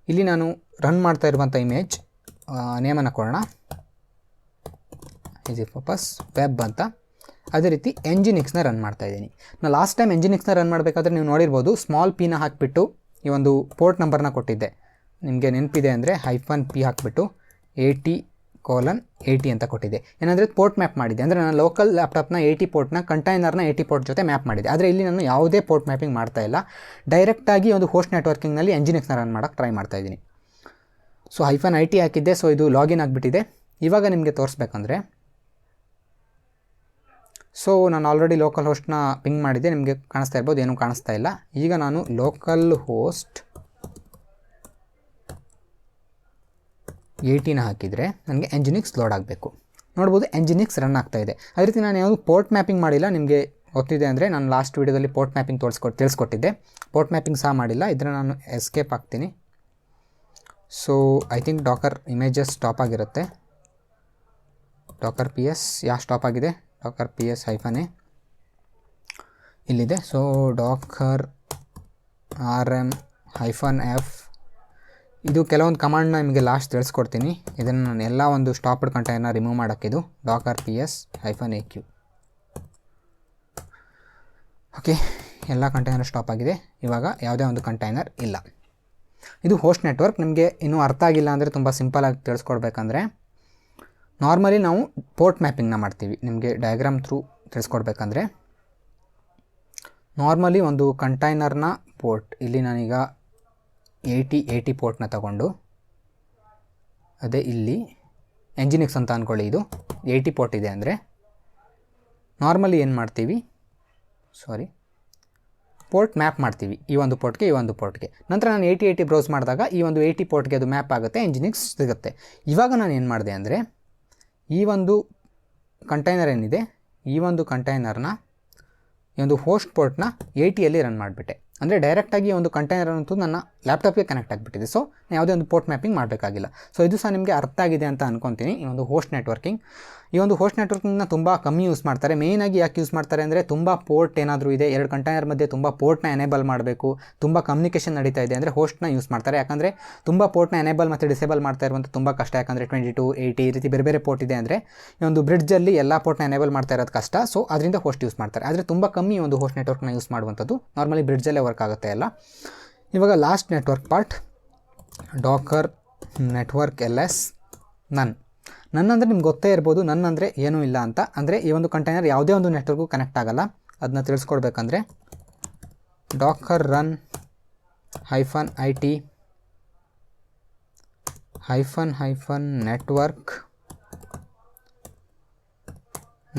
ಇಲ್ಲಿ ನಾನು ರನ್ ಮಾಡ್ತಾ ಇರುವಂಥ ಇಮೇಜ್ ನೇಮನ್ನು ಕೊಡೋಣ, ಈಸಿ ಪರ್ಪಸ್ ವೆಬ್ ಅಂತ. ಅದೇ ರೀತಿ Nginxನ ರನ್ ಮಾಡ್ತಾ ಇದ್ದೀನಿ. ನಾನು ಲಾಸ್ಟ್ ಟೈಮ್ Nginxನ ರನ್ ಮಾಡಬೇಕಾದ್ರೆ ನೀವು ನೋಡಿರ್ಬೋದು, ಸ್ಮಾಲ್ ಪಿನ ಹಾಕಿಬಿಟ್ಟು ಈ ಒಂದು ಪೋರ್ಟ್ ನಂಬರ್ನ ಕೊಟ್ಟಿದ್ದೆ. ನಿಮಗೆ ನೆನಪಿದೆ ಅಂದರೆ -p ಹಾಕಿಬಿಟ್ಟು 80:80 ಅಂತ ಕೊಟ್ಟಿದೆ. ಏನಂದರೆ ಪೋರ್ಟ್ ಮ್ಯಾಪ್ ಮಾಡಿದೆ, ಅಂದರೆ ನಾನು ಲೋಕಲ್ ಲ್ಯಾಪ್ಟಾಪ್ನ 80 ಪೋರ್ಟ್ನ ಕಂಟೈನರ್ನ 80 ಪೋರ್ಟ್ ಜೊತೆ ಮ್ಯಾಪ್ ಮಾಡಿದೆ. ಆದರೆ ಇಲ್ಲಿ ನಾನು ಯಾವುದೇ ಪೋರ್ಟ್ ಮ್ಯಾಪಿಂಗ್ ಮಾಡ್ತಾ ಇಲ್ಲ, ಡೈರೆಕ್ಟಾಗಿ ಒಂದು ಹೋಸ್ಟ್ ನೆಟ್ವರ್ಕಿಂಗ್ನಲ್ಲಿ Nginxನ ರನ್ ಮಾಡೋಕ್ಕೆ ಟ್ರೈ ಮಾಡ್ತಾ ಇದ್ದೀನಿ. ಸೊ -it ಹಾಕಿದ್ದೆ. ಸೊ ಇದು ಲಾಗಿನ್ ಆಗಿಬಿಟ್ಟಿದೆ. ಇವಾಗ ನಿಮಗೆ ತೋರಿಸ್ಬೇಕಂದ್ರೆ, ಸೊ ನಾನು ಆಲ್ರೆಡಿ ಲೋಕಲ್ ಹೋಸ್ಟ್ನ ಪಿಂಗ್ ಮಾಡಿದ್ದೆ, ನಿಮಗೆ ಕಾಣಿಸ್ತಾ ಇರ್ಬೋದು, ಏನೂ ಕಾಣಿಸ್ತಾ ಇಲ್ಲ. ಈಗ ನಾನು ಲೋಕಲ್ ಹೋಸ್ಟ್ 80ನ ಹಾಕಿದರೆ ನನಗೆ Nginx ಲೋಡ್ ಆಗಬೇಕು. ನೋಡ್ಬೋದು Nginx ರನ್ ಆಗ್ತಾ ಇದೆ. ಅದೇ ರೀತಿ ನಾನು ಯಾವುದು ಪೋರ್ಟ್ ಮ್ಯಾಪಿಂಗ್ ಮಾಡಿಲ್ಲ. ನಿಮಗೆ ಗೊತ್ತಿದೆ ಅಂದರೆ ನಾನು ಲಾಸ್ಟ್ ವೀಡಿಯೋದಲ್ಲಿ ಪೋರ್ಟ್ ಮ್ಯಾಪಿಂಗ್ ತಿಳಿಸ್ಕೊಟ್ಟಿದ್ದೆ. ಪೋರ್ಟ್ ಮ್ಯಾಪಿಂಗ್ ಸಹ ಮಾಡಿಲ್ಲ. ಇದನ್ನು ನಾನು ಎಸ್ಕೇಪ್ ಆಗ್ತೀನಿ. So I think Dakar images stop ಆಗಿರುತ್ತೆ. ಡಾಕರ್ PS ಸ್ಟಾಪ್ ಆಗಿದೆ. ಡಾಕರ್ PS -a ಇಲ್ಲಿದೆ. ಸೊ ಡಾಕರ್ rm -f, ಇದು ಕೆಲವೊಂದು ಕಮಾಂಡ್ನ ನಿಮಗೆ ಲಾಸ್ಟ್ ತಿಳಿಸ್ಕೊಡ್ತೀನಿ. ಇದನ್ನು ನಾನು ಎಲ್ಲ ಒಂದು ಸ್ಟಾಪ್ಡ್ ಕಂಟೈನರ್ನ ರಿಮೂವ್ ಮಾಡೋಕ್ಕಿದು ಡಾಕರ್ PS -aq. ಓಕೆ, ಎಲ್ಲ ಕಂಟೈನರ್ ಸ್ಟಾಪ್ ಆಗಿದೆ. ಇವಾಗ ಯಾವುದೇ ಒಂದು ಕಂಟೈನರ್ ಇಲ್ಲ. ಇದು ಹೋಸ್ಟ್ ನೆಟ್ವರ್ಕ್. ನಿಮಗೆ ಇನ್ನೂ ಅರ್ಥ ಆಗಿಲ್ಲ ಅಂದರೆ ತುಂಬ ಸಿಂಪಲಾಗಿ ತಿಳಿಸ್ಕೊಡ್ಬೇಕಂದ್ರೆ, ನಾರ್ಮಲಿ ನಾವು ಪೋರ್ಟ್ ಮ್ಯಾಪಿಂಗ್ನ ಮಾಡ್ತೀವಿ. ನಿಮಗೆ ಡಯಾಗ್ರಾಮ್ ಥ್ರೂ ತಿಳಿಸ್ಕೊಡ್ಬೇಕಂದ್ರೆ, ನಾರ್ಮಲಿ ಒಂದು ಕಂಟೈನರ್ನ ಪೋರ್ಟ್, ಇಲ್ಲಿ ನಾನೀಗ 80 ಪೋರ್ಟ್ನ ತಗೊಂಡು, ಅದೇ ಇಲ್ಲಿ Nginx ಅಂತ ಅಂದ್ಕೊಳ್ಳಿ, ಇದು 80 ಪೋರ್ಟ್ ಇದೆ ಅಂದರೆ ನಾರ್ಮಲಿ ಏನು ಮಾಡ್ತೀವಿ, ಪೋರ್ಟ್ ಮ್ಯಾಪ್ ಮಾಡ್ತೀವಿ ಈ ಒಂದು ಪೋರ್ಟ್ಗೆ, ಈ ಒಂದು ಪೋರ್ಟ್ಗೆ. ನಂತರ ನಾನು 80 ಬ್ರೌಸ್ ಮಾಡಿದಾಗ ಈ ಒಂದು 80 ಪೋರ್ಟ್ಗೆ ಅದು ಮ್ಯಾಪ್ ಆಗುತ್ತೆ, Nginx ಸಿಗುತ್ತೆ. ಇವಾಗ ನಾನು ಏನು ಮಾಡಿದೆ ಅಂದರೆ, ಈ ಒಂದು ಕಂಟೈನರ್ ಏನಿದೆ, ಈ ಒಂದು ಕಂಟೈನರ್ನ ಈ ಒಂದು ಹೋಸ್ಟ್ ಪೋರ್ಟ್ನ 80ಯಲ್ಲಿ ರನ್ ಮಾಡಿಬಿಟ್ಟೆ. ಅಂದರೆ ಡೈರೆಕ್ಟಾಗಿ ಒಂದು ಕಂಟೈನರ್ ಅಂತೂ ನನ್ನ ಲ್ಯಾಪ್ಟಾಪ್ಗೆ ಕನೆಕ್ಟ್ ಆಗಿಬಿಟ್ಟಿದೆ. ಸೊ ಯಾವುದೇ ಒಂದು ಪೋರ್ಟ್ ಮ್ಯಾಪಿಂಗ್ ಮಾಡಬೇಕಾಗಿಲ್ಲ. ಸೊ ಇದು ಸಹ ನಿಮಗೆ ಅರ್ಥ ಆಗಿದೆ ಅಂತ ಅಂದ್ಕೊತೀನಿ. ಈ ಒಂದು ಹೋಸ್ಟ್ ನೆಟ್ವರ್ಕಿಂಗ್, ಈ ಒಂದು ಹೋಸ್ಟ್ ನೆಟ್ವರ್ಕಿಂಗ್ನ ತುಂಬ ಕಮ್ಮಿ ಯೂಸ್ ಮಾಡ್ತಾರೆ. ಮೇಯ್ನಾಗಿ ಯಾಕೆ ಯೂಸ್ ಮಾಡ್ತಾರೆ ಅಂದರೆ, ತುಂಬ ಪೋರ್ಟ್ ಏನಾದರೂ ಇದೆ, ಎರಡು ಕಂಟೈನರ್ ಮಧ್ಯೆ ತುಂಬ ಪೋರ್ಟ್ನ ಎನೇಬಲ್ ಮಾಡಬೇಕು, ತುಂಬ ಕಮ್ಯುನಿಕೇಷನ್ ನಡೀತಾ ಇದೆ ಅಂದರೆ ಹೋಸ್ಟ್ನ ಯೂಸ್ ಮಾಡ್ತಾರೆ. ಯಾಕಂದರೆ ತುಂಬ ಪೋರ್ಟ್ನ ಎನೇಬಲ್ ಮತ್ತು ಡಿಸೇಬಲ್ ಮಾಡ್ತಾ ಇರುವಂಥ ತುಂಬ ಕಷ್ಟ. ಯಾಕಂದರೆ 22, 80 ಈ ರೀತಿ ಬೇರೆ ಬೇರೆ ಪೋರ್ಟ್ ಇದೆ ಅಂದರೆ ಈ ಒಂದು ಬ್ರಿಡ್ಜಲ್ಲಿ ಎಲ್ಲ ಪೋರ್ಟ್ನ ಎನೇಬಲ್ ಮಾಡ್ತಾ ಇರೋದು ಕಷ್ಟ. ಸೊ ಅದರಿಂದ ಹೋಸ್ಟ್ ಯೂಸ್ ಮಾಡ್ತಾರೆ. ಆದರೆ ತುಂಬ ಕಮ್ಮಿ ಒಂದು ಹೋಸ್ಟ್ ನೆಟ್ವರ್ಕ್ನ ಯೂಸ್ ಮಾಡುವಂಥದ್ದು. ನಾರ್ಮಲಿ ಬ್ರಿಡ್ಜಲ್ಲೇ ವರ್ಕ್ ಆಗುತ್ತೆ ಎಲ್ಲ. ಇವಾಗ last network part, Dakar network LS ನನ್ ಅಂದರೆ ನಿಮ್ಗೆ ಗೊತ್ತೇ ಇರ್ಬೋದು, ನನ್ ಅಂದರೆ ಏನೂ ಇಲ್ಲ ಅಂತ. ಅಂದರೆ ಈ ಒಂದು ಕಂಟೈನರ್ ಯಾವುದೇ ಒಂದು ನೆಟ್ವರ್ಕ್ಗೂ ಕನೆಕ್ಟ್ ಆಗಲ್ಲ. ಅದನ್ನ ತಿಳಿಸ್ಕೊಡ್ಬೇಕಂದ್ರೆ, ಡಾಕರ್ ರನ್ -it -network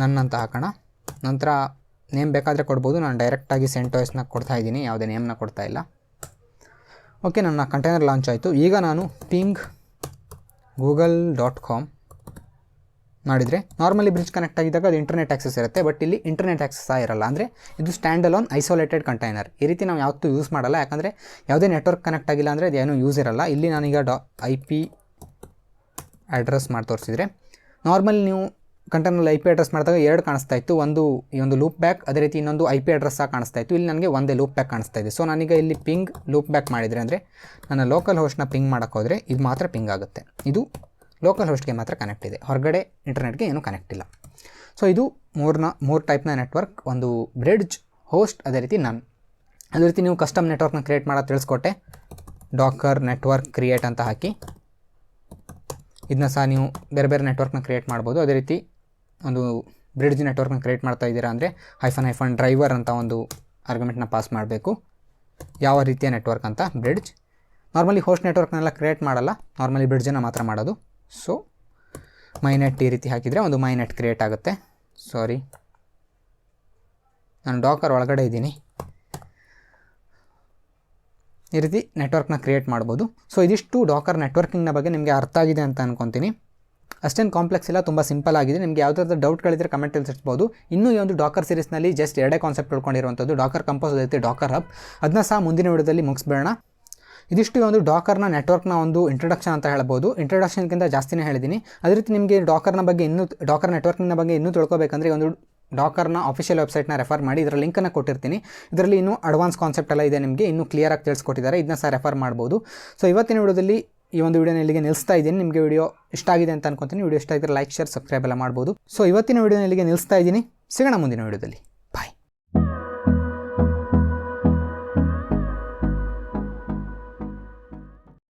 ನನ್ ಅಂತ ಹಾಕೋಣ. ನಂತರ ನೇಮ್ ಬೇಕಾದರೆ ಕೊಡ್ಬೋದು. ನಾನು ಡೈರೆಕ್ಟಾಗಿ CentOSನ ಕೊಡ್ತಾ ಇದ್ದೀನಿ, ಯಾವುದೇ ನೇಮ್ನ ಕೊಡ್ತಾ ಇಲ್ಲ. ಓಕೆ, ನನ್ನ ಕಂಟೈನರ್ ಲಾಂಚ್ ಆಯಿತು. ಈಗ ನಾನು ಪಿಂಗ್ google.com ಮಾಡಿದರೆ, ನಾರ್ಮಲಿ ಬ್ರಿಡ್ಜ್ ಕನೆಕ್ಟ್ ಆಗಿದ್ದಾಗ ಅದು ಇಂಟರ್ನೆಟ್ ಆಕ್ಸೆಸ್ ಇರುತ್ತೆ. ಬಟ್ ಇಲ್ಲಿ ಇಂಟರ್ನೆಟ್ ಆಕ್ಸೆಸ್ ಇರಲ್ಲ. ಅಂದರೆ ಇದು ಸ್ಟ್ಯಾಂಡ್ ಅಲೋನ್ ಐಸೋಲೇಟೆಡ್ ಕಂಟೈನರ್. ಈ ರೀತಿ ನಾವು ಯಾವತ್ತೂ ಯೂಸ್ ಮಾಡಲ್ಲ. ಯಾಕಂದರೆ ಯಾವುದೇ ನೆಟ್ವರ್ಕ್ ಕನೆಕ್ಟ್ ಆಗಿಲ್ಲ ಅಂದರೆ ಅದು ಏನೂ ಯೂಸ್ ಇರಲ್ಲ. ಇಲ್ಲಿ ನಾನೀಗ IP ಅಡ್ರೆಸ್ ಮಾಡಿ ತೋರಿಸಿದರೆ, ನಾರ್ಮಲಿ ನೀವು ಕಂಟೈನರ್ನಲ್ಲಿ IP ಅಡ್ರೆಸ್ ಮಾಡಿದಾಗ ಎರಡು ಕಾಣಿಸ್ತಾ ಇತ್ತು. ಈ ಒಂದು ಲೂಪ್ ಬ್ಯಾಕ್, ಅದೇ ರೀತಿ ಇನ್ನೊಂದು IP ಅಡ್ರೆಸ್ ಸಹ ಕಾಣಿಸ್ತಾ ಇತ್ತು. ಇಲ್ಲಿ ನನಗೆ ಒಂದೇ ಲೂಪ್ ಬ್ಯಾಕ್ ಕಾಣಿಸ್ತಾ ಇದೆ. ಸೊ ನಾನೀಗ ಇಲ್ಲಿ ಪಿಂಗ್ ಲೂಪ್ ಬ್ಯಾಕ್ ಮಾಡಿದರೆ, ಅಂದರೆ ನನ್ನ ಲೋಕಲ್ ಹೋಸ್ಟ್ನ ಪಿಂಗ್ ಮಾಡೋಕ್ಕೆ ಹೋದರೆ ಇದು ಮಾತ್ರ ಪಿಂಗ್ ಆಗುತ್ತೆ. ಇದು ಲೋಕಲ್ ಹೋಸ್ಟ್ಗೆ ಮಾತ್ರ ಕನೆಕ್ಟ್ ಇದೆ, ಹೊರಗಡೆ ಇಂಟರ್ನೆಟ್ಗೆ ಏನೂ ಕನೆಕ್ಟ್ ಇಲ್ಲ. ಸೊ ಇದು ಮೂರು ಟೈಪ್ನ ನೆಟ್ವರ್ಕ್, ಒಂದು ಬ್ರಿಡ್ಜ್, ಹೋಸ್ಟ್, ಅದೇ ರೀತಿ ನನ್. ಅದೇ ರೀತಿ ನೀವು ಕಸ್ಟಮ್ ನೆಟ್ವರ್ಕ್ನ ಕ್ರಿಯೇಟ್ ಮಾಡೋದು ತಿಳಿಸ್ಕೊಟ್ಟೆ. ಡಾಕರ್ ನೆಟ್ವರ್ಕ್ ಕ್ರಿಯೇಟ್ ಅಂತ ಹಾಕಿ ಇದನ್ನ ಸಹ ನೀವು ಬೇರೆ ಬೇರೆ ನೆಟ್ವರ್ಕ್ನ ಕ್ರಿಯೇಟ್ ಮಾಡ್ಬೋದು. ಅದೇ ರೀತಿ ಒಂದು ಬ್ರಿಡ್ಜ್ ನೆಟ್ವರ್ಕ್ನ ಕ್ರಿಯೇಟ್ ಮಾಡ್ತಾ ಇದ್ದೀರಾ ಅಂದರೆ --- ಡ್ರೈವರ್ ಅಂತ ಒಂದು ಆರ್ಗ್ಯುಮೆಂಟ್ನ ಪಾಸ್ ಮಾಡಬೇಕು. ಯಾವ ರೀತಿಯ ನೆಟ್ವರ್ಕ್ ಅಂತ ಬ್ರಿಡ್ಜ್. ನಾರ್ಮಲಿ ಹೋಸ್ಟ್ ನೆಟ್ವರ್ಕ್ನೆಲ್ಲ ಕ್ರಿಯೇಟ್ ಮಾಡಲ್ಲ, ನಾರ್ಮಲಿ ಬ್ರಿಡ್ಜನ್ನು ಮಾತ್ರ ಮಾಡೋದು. ಸೊ ಮೈನೆಟ್ ಈ ರೀತಿ ಹಾಕಿದರೆ ಒಂದು ಮೈನೆಟ್ ಕ್ರಿಯೇಟ್ ಆಗುತ್ತೆ. ಸಾರಿ, ನಾನು ಡಾಕರ್ ಒಳಗಡೆ ಇದ್ದೀನಿ. ಈ ರೀತಿ ನೆಟ್ವರ್ಕ್ನ ಕ್ರಿಯೇಟ್ ಮಾಡ್ಬೋದು. ಸೊ ಇದಿಷ್ಟು ಡಾಕರ್ ನೆಟ್ವರ್ಕಿಂಗ್ನ ಬಗ್ಗೆ ನಿಮಗೆ ಅರ್ಥ ಆಗಿದೆ ಅಂತ ಅನ್ಕೊತೀನಿ. ಅಷ್ಟೇನು ಕಾಂಪ್ಲೆಕ್ಸ್ ಇಲ್ಲ, ತುಂಬ ಸಿಂಪಲ್ ಆಗಿದೆ. ನಿಮಗೆ ಯಾವುದಾದ್ರೂ ಡೌಟ್ಗಳಿದ್ರೆ ಕಮೆಂಟಲ್ಲಿ ತಿಳಿಸ್ಬೋದು. ಇನ್ನೂ ಈ ಒಂದು ಡಾಕರ್ ಸೀರೀಸ್ನಲ್ಲಿ ಜಸ್ಟ್ 2 ಕಾನ್ಸೆಪ್ಟ್ ತಿಳ್ಕೊಂಡಿರುವಂಥದ್ದು, ಡಾಕರ್ ಕಂಪೋಸ್ ಜೊತೆ ಡಾಕರ್ ಹಬ್. ಅದನ್ನ ಸಹ ಮುಂದಿನ ವಿಡಿಯೋದಲ್ಲಿ ಮುಗಿಸ್ಬೇಡ. ಇದಿಷ್ಟು ಒಂದು ಡಾಕರ್ನ ನೆಟ್ವರ್ಕ್ನ ಒಂದು ಇಂಟ್ರೊಡಕ್ಷನ್ ಅಂತ ಹೇಳ್ಬೋದು. ಇಂಟ್ರೊಡಕ್ಷನ್ಗಿಂತ ಜಾಸ್ತಿನೇ ಹೇಳಿದ್ದೀನಿ. ಅದೇ ರೀತಿ ನಿಮಗೆ ಡಾಕರ್ ನೆಟ್ವರ್ಕಿಂಗ್ನ ಬಗ್ಗೆ ಇನ್ನೂ ತಿಳ್ಕೊಬೇಕಂದ್ರೆ ಒಂದು ಡಾಕರ್ನ ಆಫಿಷಿಯಲ್ ವೆಬ್ಸೈಟ್ನ ರೆಫರ್ ಮಾಡಿ, ಇದರ ಲಿಂಕನ್ನು ಕೊಟ್ಟಿರ್ತೀನಿ. ಇದರಲ್ಲಿ ಇನ್ನೂ ಅಡ್ವಾನ್ಸ್ ಕಾನ್ಸೆಪ್ಟ್ ಎಲ್ಲ ಇದೆ, ನಿಮಗೆ ಇನ್ನೂ ಕ್ಲಿಯರಾಗಿ ತಿಳಿಸ್ಕೊಟ್ಟಿದ್ದಾರೆ. ಇದನ್ನ ಸಹ ರೆಫರ್ ಮಾಡ್ಬೋದು. ಸೊ ಇವತ್ತಿನ ವಿಡಿಯೋದಲ್ಲಿ ಈ ಒಂದು ವಿಡಿಯೋನ ಇಲ್ಲಿಗೆ ನಿಲ್ಲಿಸ್ತಾ ಇದ್ದೀನಿ. ನಿಮಗೆ ವಿಡಿಯೋ ಇಷ್ಟ ಆಗಿದೆ ಅಂತ ಅನ್ಕೊತೀನಿ. ವಿಡಿಯೋ ಇಷ್ಟ ಆಗಿದ್ರೆ ಲೈಕ್, ಶೇರ್, ಸಬ್ಸ್ಕ್ರೈಬ್ ಎಲ್ಲ ಮಾಡ್ಬೋದು. ಸೊ ಇವತ್ತಿನ ವಿಡಿಯೋನ ಇಲ್ಲಿಗೆ ನಿಲ್ಲಿಸ್ತಾ ಇದ್ದೀನಿ. ಸಿಗೋಣ ಮುಂದಿನ ವಿಡಿಯೋದಲ್ಲಿ.